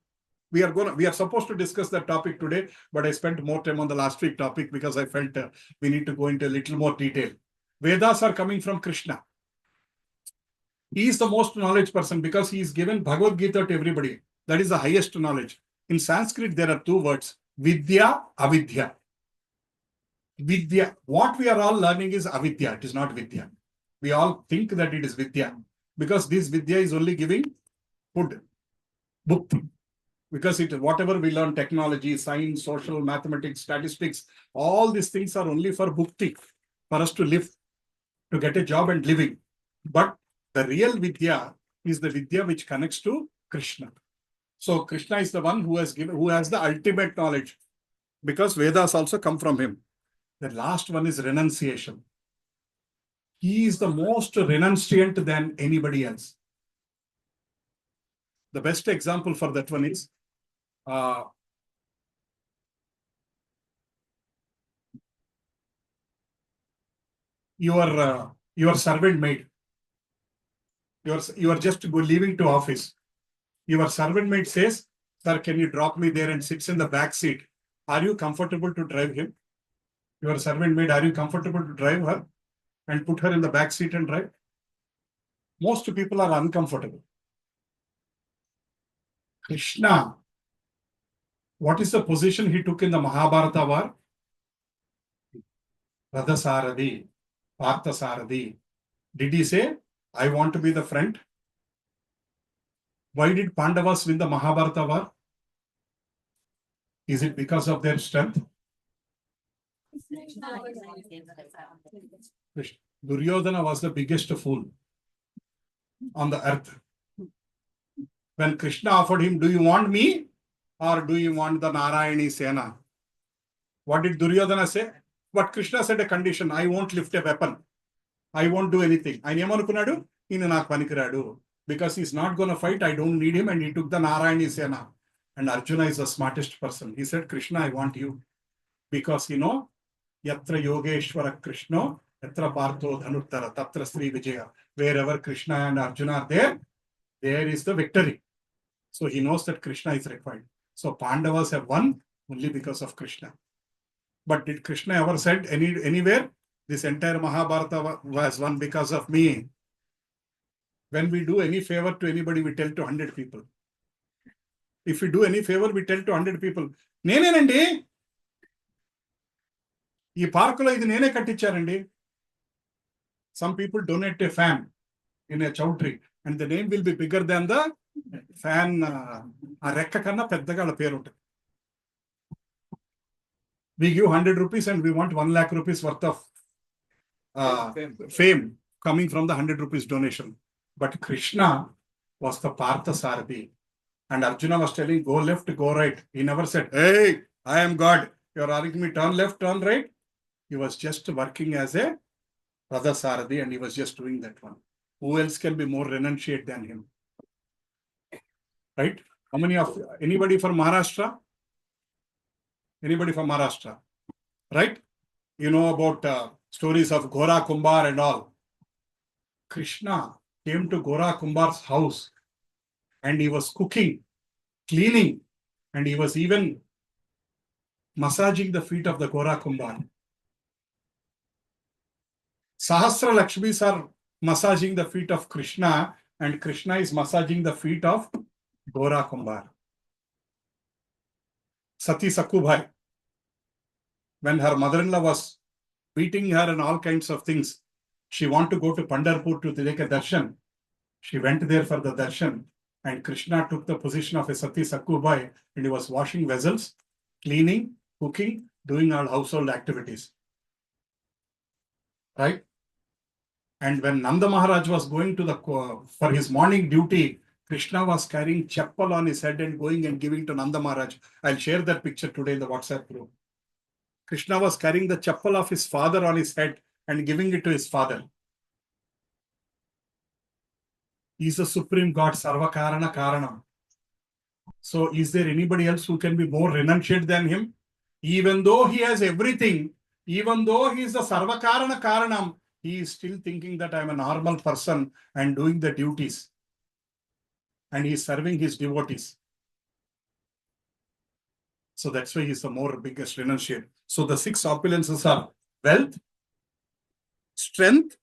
We are supposed to discuss that topic today, but I spent more time on the last week topic because I felt we need to go into a little more detail. Vedas are coming from Krishna. He is the most knowledge person because he is given Bhagavad Gita to everybody. That is the highest knowledge. In Sanskrit, there are two words, Vidya, Avidya. Vidya. What we are all learning is Avidya. It is not Vidya. We all think that it is Vidya because this Vidya is only giving food, book. Because whatever we learn, technology, science, social, mathematics, statistics, all these things are only for bhukti, for us to live, to get a job and living. But the real Vidya is the Vidya which connects to Krishna. So Krishna is the one who has the ultimate knowledge, because Vedas also come from him. The last one is renunciation. He is the most renunciant than anybody else. The best example for that one is your servant maid. You are just leaving to office. Your servant maid says, "Sir, can you drop me there?" and sits in the back seat. Are you comfortable to drive him? Your servant maid, are you comfortable to drive her and put her in the back seat and drive? Most people are uncomfortable. Krishna, what is the position he took in the Mahabharata war? Radhasaradi, Parthasaradi. Did he say, "I want to be the friend"? Why did Pandavas win the Mahabharata war? Is it because of their strength? Duryodhana was the biggest fool on the earth. When Krishna offered him, "Do you want me or do you want the Narayani Sena?" What did Duryodhana say? But Krishna said a condition, "I won't lift a weapon. I won't do anything." Because he's not going to fight, I don't need him, and he took the Narayani Sena. And Arjuna is the smartest person. He said, "Krishna, I want you." Because yatra Yogeshwara Krishna, yatra Partho Dhanuttara, tatra Sri Vijaya. Wherever Krishna and Arjuna are there, there is the victory. So he knows that Krishna is required. So Pandavas have won only because of Krishna. But did Krishna ever said anywhere, "This entire Mahabharata was won because of me"? When we do any favor to anybody, we tell to 100 people. If we do any favor, we tell to 100 people, "Neneనండి ఈ పార్కులో ఇది నేనే కట్టించానండి." Some people donate a fan in a chowdhury and the name will be bigger than the fan. ఆ రెక్క కన్నా పెద్దగా వాళ్ళ పేరు ఉంటుంది. We give 100 rupees and we want 1 lakh rupees worth of fame coming from the 100 rupees donation. But Krishna was the Parthasarthi. And Arjuna was telling, "Go left, go right." He never said, "Hey, I am God. You're asking me turn left, turn right." He was just working as a Radhasarthi and he was just doing that one. Who else can be more renunciate than him? Right? How many of anybody from Maharashtra? Anybody from Maharashtra? Right? You know about stories of Ghora Kumbar and all. Krishna came to Ghora Kumbar's house and he was cooking, cleaning, and he was even massaging the feet of the Ghora Kumbar. Sahasra Lakshmis are massaging the feet of Krishna and Krishna is massaging the feet of Ghora Kumbar. Sati Sakubhai, when her mother-in-law was beating her and all kinds of things, she wanted to go to Pandharpur to take a darshan. She went there for the darshan and Krishna took the position of a Sati Sakubhai and he was washing vessels, cleaning cooking, doing all household activities. Right? And when Nanda Maharaj was going to for his morning duty, Krishna was carrying chappal on his head and going and giving to Nanda Maharaj. I'll share that picture today in the WhatsApp group. Krishna was carrying the chappal of his father on his head and giving it to his father. He's the supreme God, Sarvakarana Karanam. So is there anybody else who can be more renunciate than him? Even though he has everything, even though he is the Sarvakarana Karanam, he is still thinking that I'm a normal person and doing the duties. And he is serving his devotees. So that's why he's the more biggest renunciate. So the 6 opulences are wealth, strength,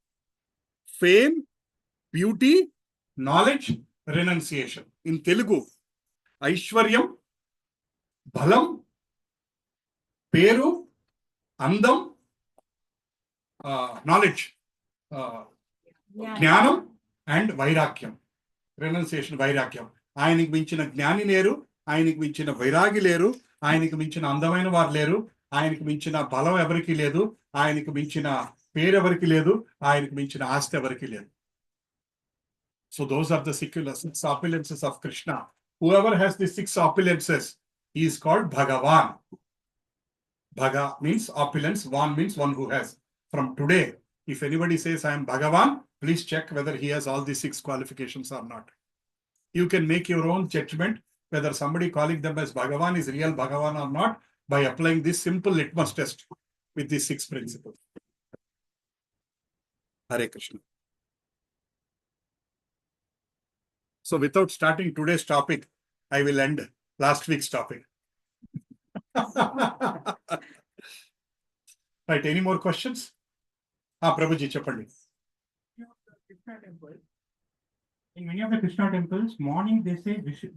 fame, beauty, knowledge, renunciation. In Telugu, Aishwaryam, Bhalam, Peru, Andam, knowledge, Jnanam, and Vairakyam. Renunciation, Vairakyam. ఆయనకి మించిన జ్ఞాని లేరు, ఆయనకి మించిన వైరాగి లేరు, ఆయనకి మించిన అందమైన వారు లేరు, ఆయనకి మించిన బలం ఎవరికి లేదు, ఆయనకి మించిన పేరు ఎవరికి లేదు, ఆయనకి మించిన ఆస్తి ఎవరికి లేదు. So those are the 6 opulences of Krishna. Whoever has the 6 opulences, he is called Bhagavan. Bhaga means opulence, Van means one who has. From today, if anybody says I am Bhagavan, please check whether he has all these 6 qualifications or not. You can make your own judgment whether somebody calling them as Bhagavan is real Bhagavan or not by applying this simple litmus test with these 6 principles. Hare Krishna. So without starting today's topic, I will end last week's topic. Right, any more questions? Prabhuji, Chapandi. In many of the Krishna temples, morning they say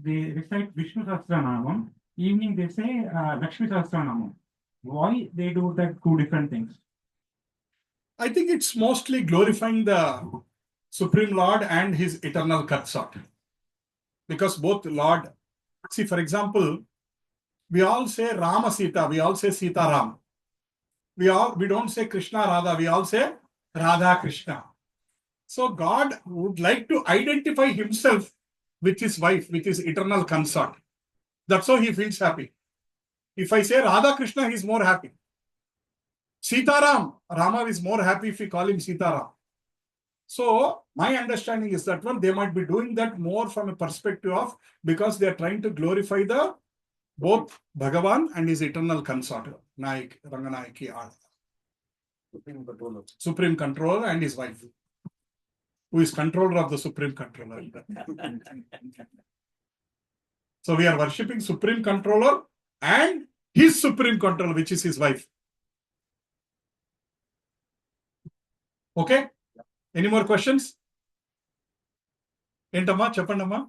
they recite Vishnu Sahasranamam, evening they say Lakshmi Sahasranamam. Why they do that 2 different things? I think it's mostly glorifying the Supreme Lord and his eternal consort. Because both Lord, see, for example, we all say Rama Sita, we all say Sita Ram. We don't say Krishna Radha, we all say Radha Krishna. So God would like to identify himself with his wife, with his eternal consort. That's how he feels happy. If I say Radha Krishna, he's more happy. Sita Ram, Rama is more happy if we call him Sita Ram. So my understanding is that they might be doing that more from a perspective of, because they are trying to glorify the both Bhagavan and his eternal consort, Naik, Ranganayaki, Supreme Controller and his wife, who is controller of the Supreme Controller. So we are worshipping Supreme Controller and his Supreme Controller, which is his wife. Okay? Any more questions? Entama, Chapandama?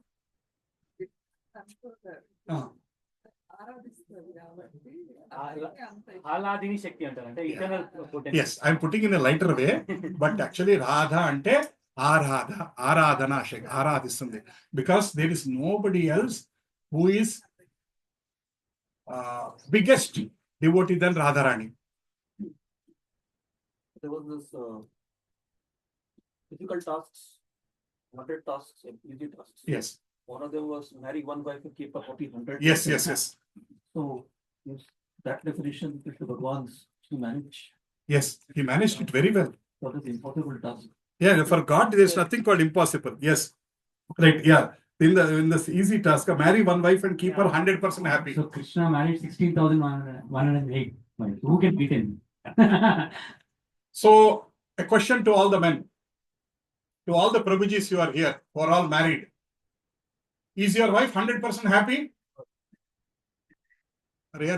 Yes, I'm putting in a lighter way, but actually Radha ante Aradhana Shek, Aradhisundi. Because there is nobody else who is biggest devotee than Radharani. There was this difficult tasks, 100 tasks, easy tasks. Yes. One of them was marry one wife and keep a copy 100. Yes. So yes, that definition is the Bhagwan's to manage. Yes, he managed it very well. What is the impossible task? Yeah, for God, there is nothing called impossible. Yes. Right, yeah. In the easy task, marry one wife and keep her 100% happy. So Krishna married 16,108. Who can beat him? So, a question to all the men, to all the Prabhujis who are here, who are all married. Is your wife 100% happy?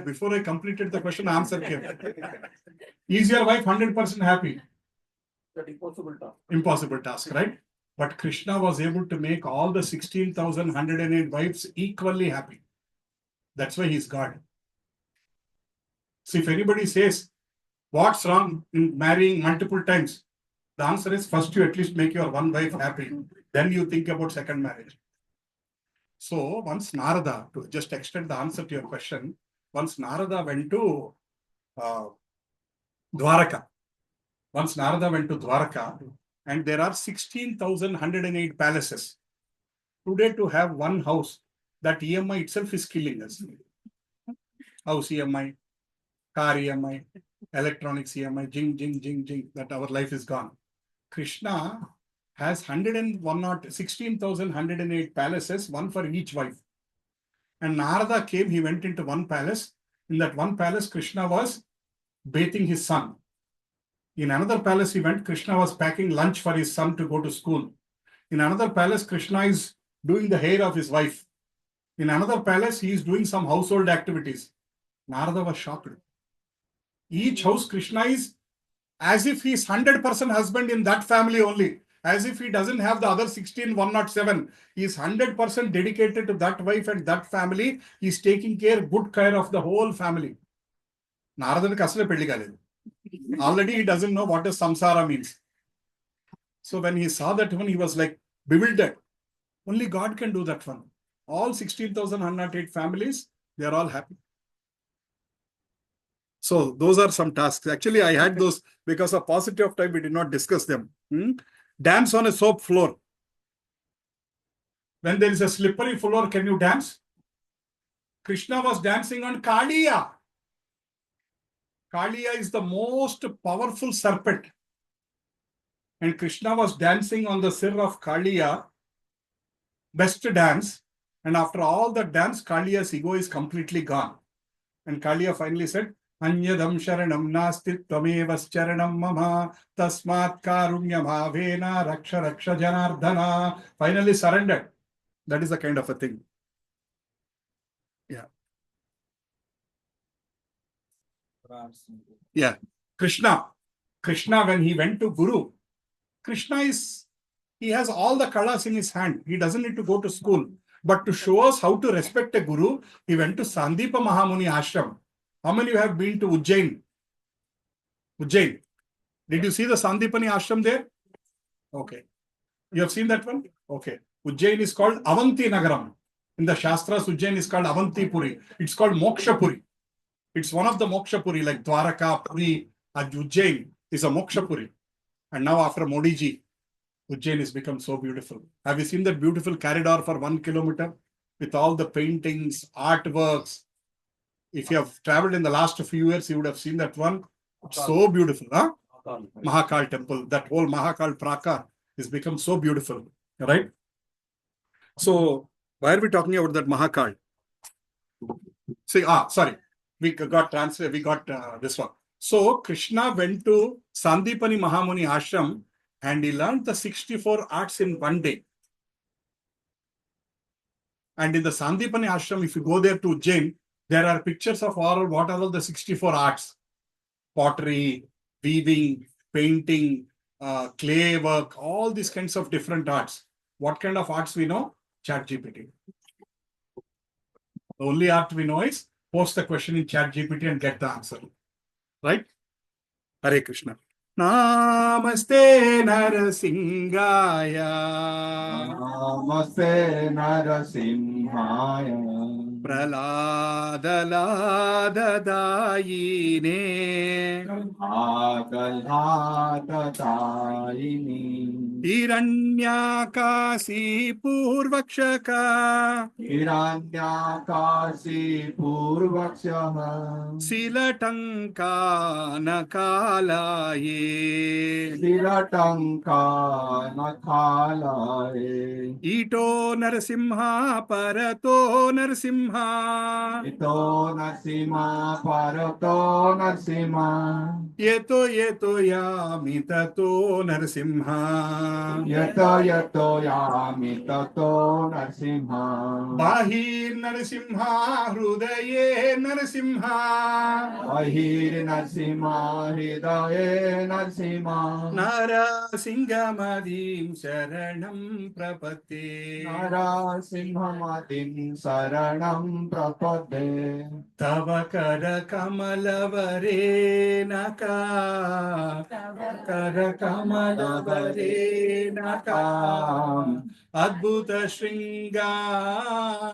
Before I completed the question, answer came. Is your wife 100% happy? That impossible task. Impossible task, right? But Krishna was able to make all the 16,108 wives equally happy. That's why he's God. So if anybody says, what's wrong in marrying multiple times? The answer is, first you at least make your one wife happy. Then you think about second marriage. So once Narada, to just extend the answer to your question, Once Narada went to Dwaraka. Once Narada went to Dwaraka, and there are 16,108 palaces. Today, to have one house, that EMI itself is killing us. House EMI, car EMI, electronics EMI, jing, jing, jing, jing, that our life is gone. Krishna has 16,108 palaces, one for each wife. And Narada came, he went into one palace. In that one palace, Krishna was bathing his son. In another palace he went, Krishna was packing lunch for his son to go to school. In another palace, Krishna is doing the hair of his wife. In another palace, he is doing some household activities. Narada was shocked. Each house, Krishna is as if he is 100% husband in that family only. As if he doesn't have the other 16,107. He is 100% dedicated to that wife and that family. He is taking good care of the whole family. Narada already he doesn't know what does samsara means. So when he saw that one, he was like bewildered. Only God can do that one. All 16,108 families, they are all happy. So those are some tasks. Actually, I had those because of paucity of time, we did not discuss them. Dance on a soap floor. When there is a slippery floor, can you dance? Krishna was dancing on Kaliya. Kaliya is the most powerful serpent. And Krishna was dancing on the sir of Kaliya. Best dance. And after all the dance, Kaliya's ego is completely gone. And Kaliya finally said, Anyadam sharanam nasti tvamevas charanam mama tasmat karunya bhavena raksha raksha janardhana. Finally surrendered. That is the kind of a thing. Yeah. Yeah. Krishna, when he went to Guru, he has all the kalas in his hand. He doesn't need to go to school. But to show us how to respect a Guru, he went to Sandipa Mahamuni Ashram. How many of you have been to Ujjain? Ujjain. Did you see the Sandipani Ashram there? Okay. You have seen that one? Okay. Ujjain is called Avanti Nagaram. In the Shastras, Ujjain is called Avanti Puri. It's called Moksha Puri. It's one of the Moksha Puri, like Dwaraka, Puri, and Ujjain is a Moksha Puri. And now after Modi ji, Ujjain has become so beautiful. Have you seen that beautiful corridor for 1 kilometer with all the paintings, artworks? If you have traveled in the last few years, you would have seen that one. It's so beautiful, huh? Mahakal temple. That whole Mahakal Prakar has become so beautiful, right? So, why are we talking about that Mahakal? See, sorry. We got translated. We got this one. So, Krishna went to Sandipani Mahamuni Ashram and he learned the 64 arts in one day. And in the Sandipani Ashram, if you go there to Ujjain, there are pictures of what are all the 64 arts. Pottery, weaving, painting, clay work, all these kinds of different arts. What kind of arts we know? ChatGPT. The only art we know is post the question in ChatGPT and get the answer. Right? Hare Krishna. Namaste Narasimhaya. Namaste Narasimhaya. Praladadayine. Adalhatayini. Hiranyakasi Purvakshaka. Hiranyakasi Purvakshaha. Silatankanakalaye. Siratanka Nakhalaye. Ito Narasimha Parato Narasimha. Ito Nasima Parato Nasima. Yeto yami tato Narasimha. Yato yato yami tato Narasimha. Bahir Narasimha Hrudaye Narasimha. Ahir Narasimha Hridaye Narasimha. Narasingamadim Sharanam Prapate. Narasimhamadim Saranam Prapade. Tavakara Kamalavare Naka. Tavakara Kamalavare Naka. Adbhuta Shringa.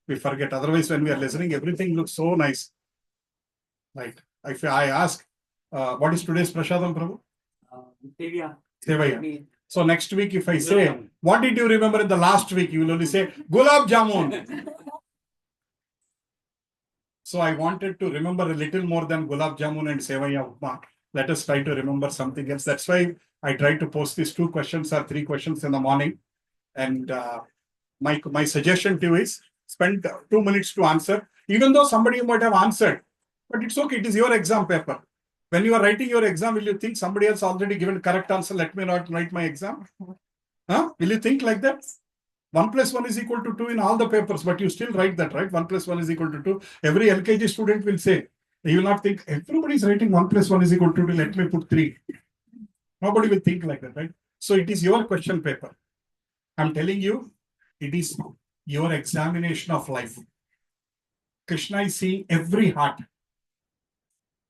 we forget. Otherwise, when we are listening, everything looks so nice. Right. If I ask, what is today's Prashadam, Prabhu? Sevaya. So next week, if I say, what did you remember in the last week? You will only say, Gulab Jamun. So I wanted to remember a little more than Gulab Jamun and Sevaya Upma. Let us try to remember something else. That's why I tried to post these 2 questions or 3 questions in the morning. And my suggestion to you is spend 2 minutes to answer, even though somebody might have answered. But it's okay. It is your exam paper. When you are writing your exam, will you think somebody else already given correct answer? Let me not write my exam. Huh? Will you think like that? 1 + 1 is equal to 2 in all the papers, but you still write that, right? 1 + 1 is equal to 2. Every LKG student will say, you will not think everybody is writing 1 + 1 is equal to 2. Let me put 3. Nobody will think like that, right? So it is your question paper. I'm telling you, it is your examination of life. Krishna is seeing every heart.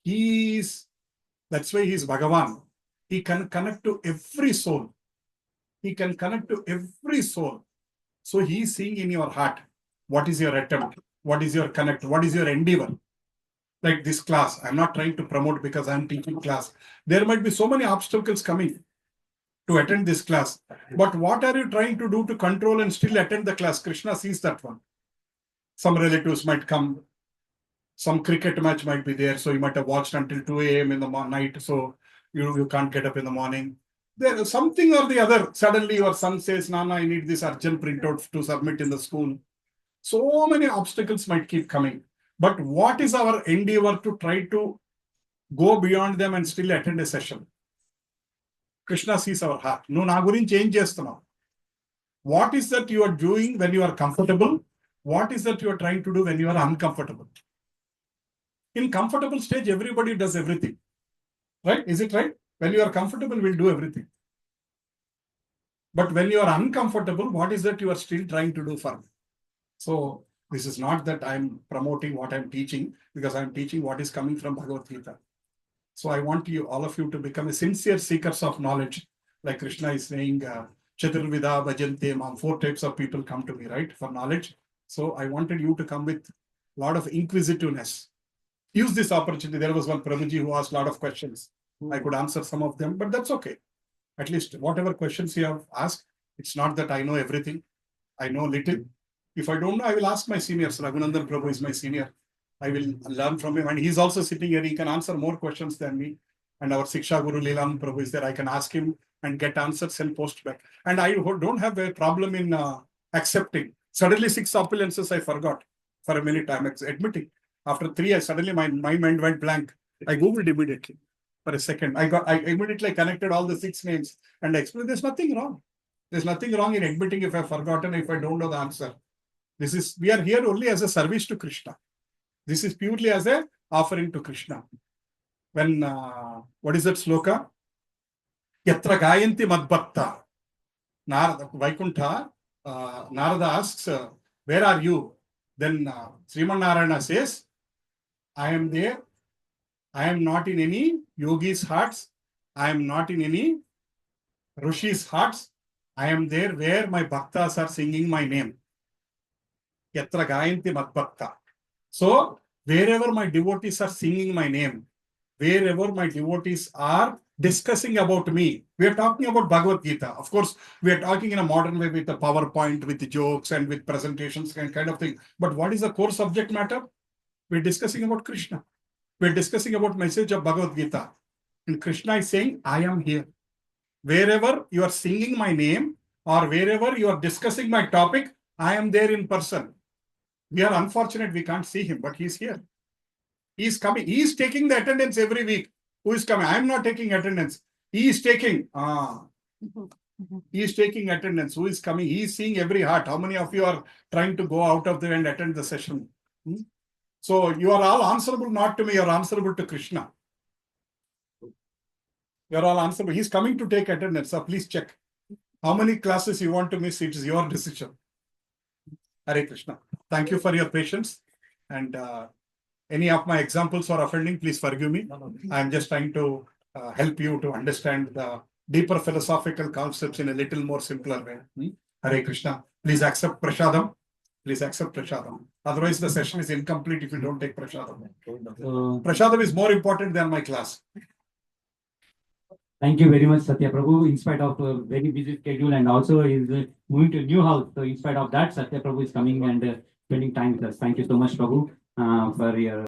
That's why he is Bhagavan. He can connect to every soul. He can connect to every soul. So he is seeing in your heart, what is your attempt? What is your connect? What is your endeavor? Like this class, I'm not trying to promote because I'm teaching class. There might be so many obstacles coming to attend this class. But what are you trying to do to control and still attend the class? Krishna sees that one. Some relatives might come. Some cricket match might be there. So you might have watched until 2 a.m. in the night. So you can't get up in the morning. There is something or the other. Suddenly your son says, Nana, I need this urgent printout to submit in the school. So many obstacles might keep coming. But what is our endeavor to try to go beyond them and still attend a session? Krishna sees our heart. No, na gurinchi change chestunnam. What is that you are doing when you are comfortable? What is that you are trying to do when you are uncomfortable? In comfortable stage, everybody does everything. Right? Is it right? When you are comfortable, we'll do everything. But when you are uncomfortable, what is that you are still trying to do for me? So this is not that I'm promoting what I'm teaching, because I'm teaching what is coming from Bhagavad Gita. So I want you, all of you, to become a sincere seekers of knowledge. Like Krishna is saying, Chaturvida Bhajante Mam, 4 types of people come to me, right, for knowledge. So I wanted you to come with a lot of inquisitiveness. Use this opportunity. There was one Prabhuji who asked a lot of questions. I could answer some of them, but that's okay. At least whatever questions you have asked, it's not that I know everything. I know little. If I don't know, I will ask my seniors. Raghunandan Prabhu is my senior. I will learn from him. And he's also sitting here. He can answer more questions than me. And our Siksha Guru Leelam Prabhu is there. I can ask him and get answers and post back. And I don't have a problem in accepting. Suddenly 6 appearances I forgot for a minute. I'm admitting. After 3 years, suddenly my mind went blank. I Googled immediately. For a second, I immediately connected all the 6 names and I explained there's nothing wrong. There's nothing wrong in admitting if I've forgotten, if I don't know the answer. We are here only as a service to Krishna. This is purely as a offering to Krishna. When, what is that sloka? Yatra gayanti madbhakta. Narada, Vaikuntha, Narada asks, where are you? Then Sriman Narayana says, I am there. I am not in any yogi's hearts. I am not in any Rishi's hearts. I am there where my bhaktas are singing my name. Yatra gayanti madbhakta. So, wherever my devotees are singing my name, wherever my devotees are discussing about me, we are talking about Bhagavad Gita. Of course, we are talking in a modern way with the PowerPoint, with the jokes and with presentations and kind of thing. But what is the core subject matter? We are discussing about Krishna. We are discussing about message of Bhagavad Gita. And Krishna is saying, I am here. Wherever you are singing my name or wherever you are discussing my topic, I am there in person. We are unfortunate we can't see him, but he's here. He is coming. He is taking the attendance every week. Who is coming? I am not taking attendance. He is taking. He is taking attendance. Who is coming? He is seeing every heart. How many of you are trying to go out of there and attend the session? So you are all answerable not to me. You are answerable to Krishna. You are all answerable. He is coming to take attendance. So please check. How many classes you want to miss? It is your decision. Hare Krishna. Thank you for your patience. And any of my examples are offending, please forgive me. I am just trying to help you to understand the deeper philosophical concepts in a little more simpler way. Hare Krishna. Please accept Prashadam. Please accept Prashadam. Otherwise, the session is incomplete if you don't take Prashadam. So, Prashadam is more important than my class. thank you very much, Satya Prabhu. In spite of a very busy schedule and also is moving to a new house. So in spite of that, Satya Prabhu is coming and spending time with us. Thank you so much, Prabhu, for your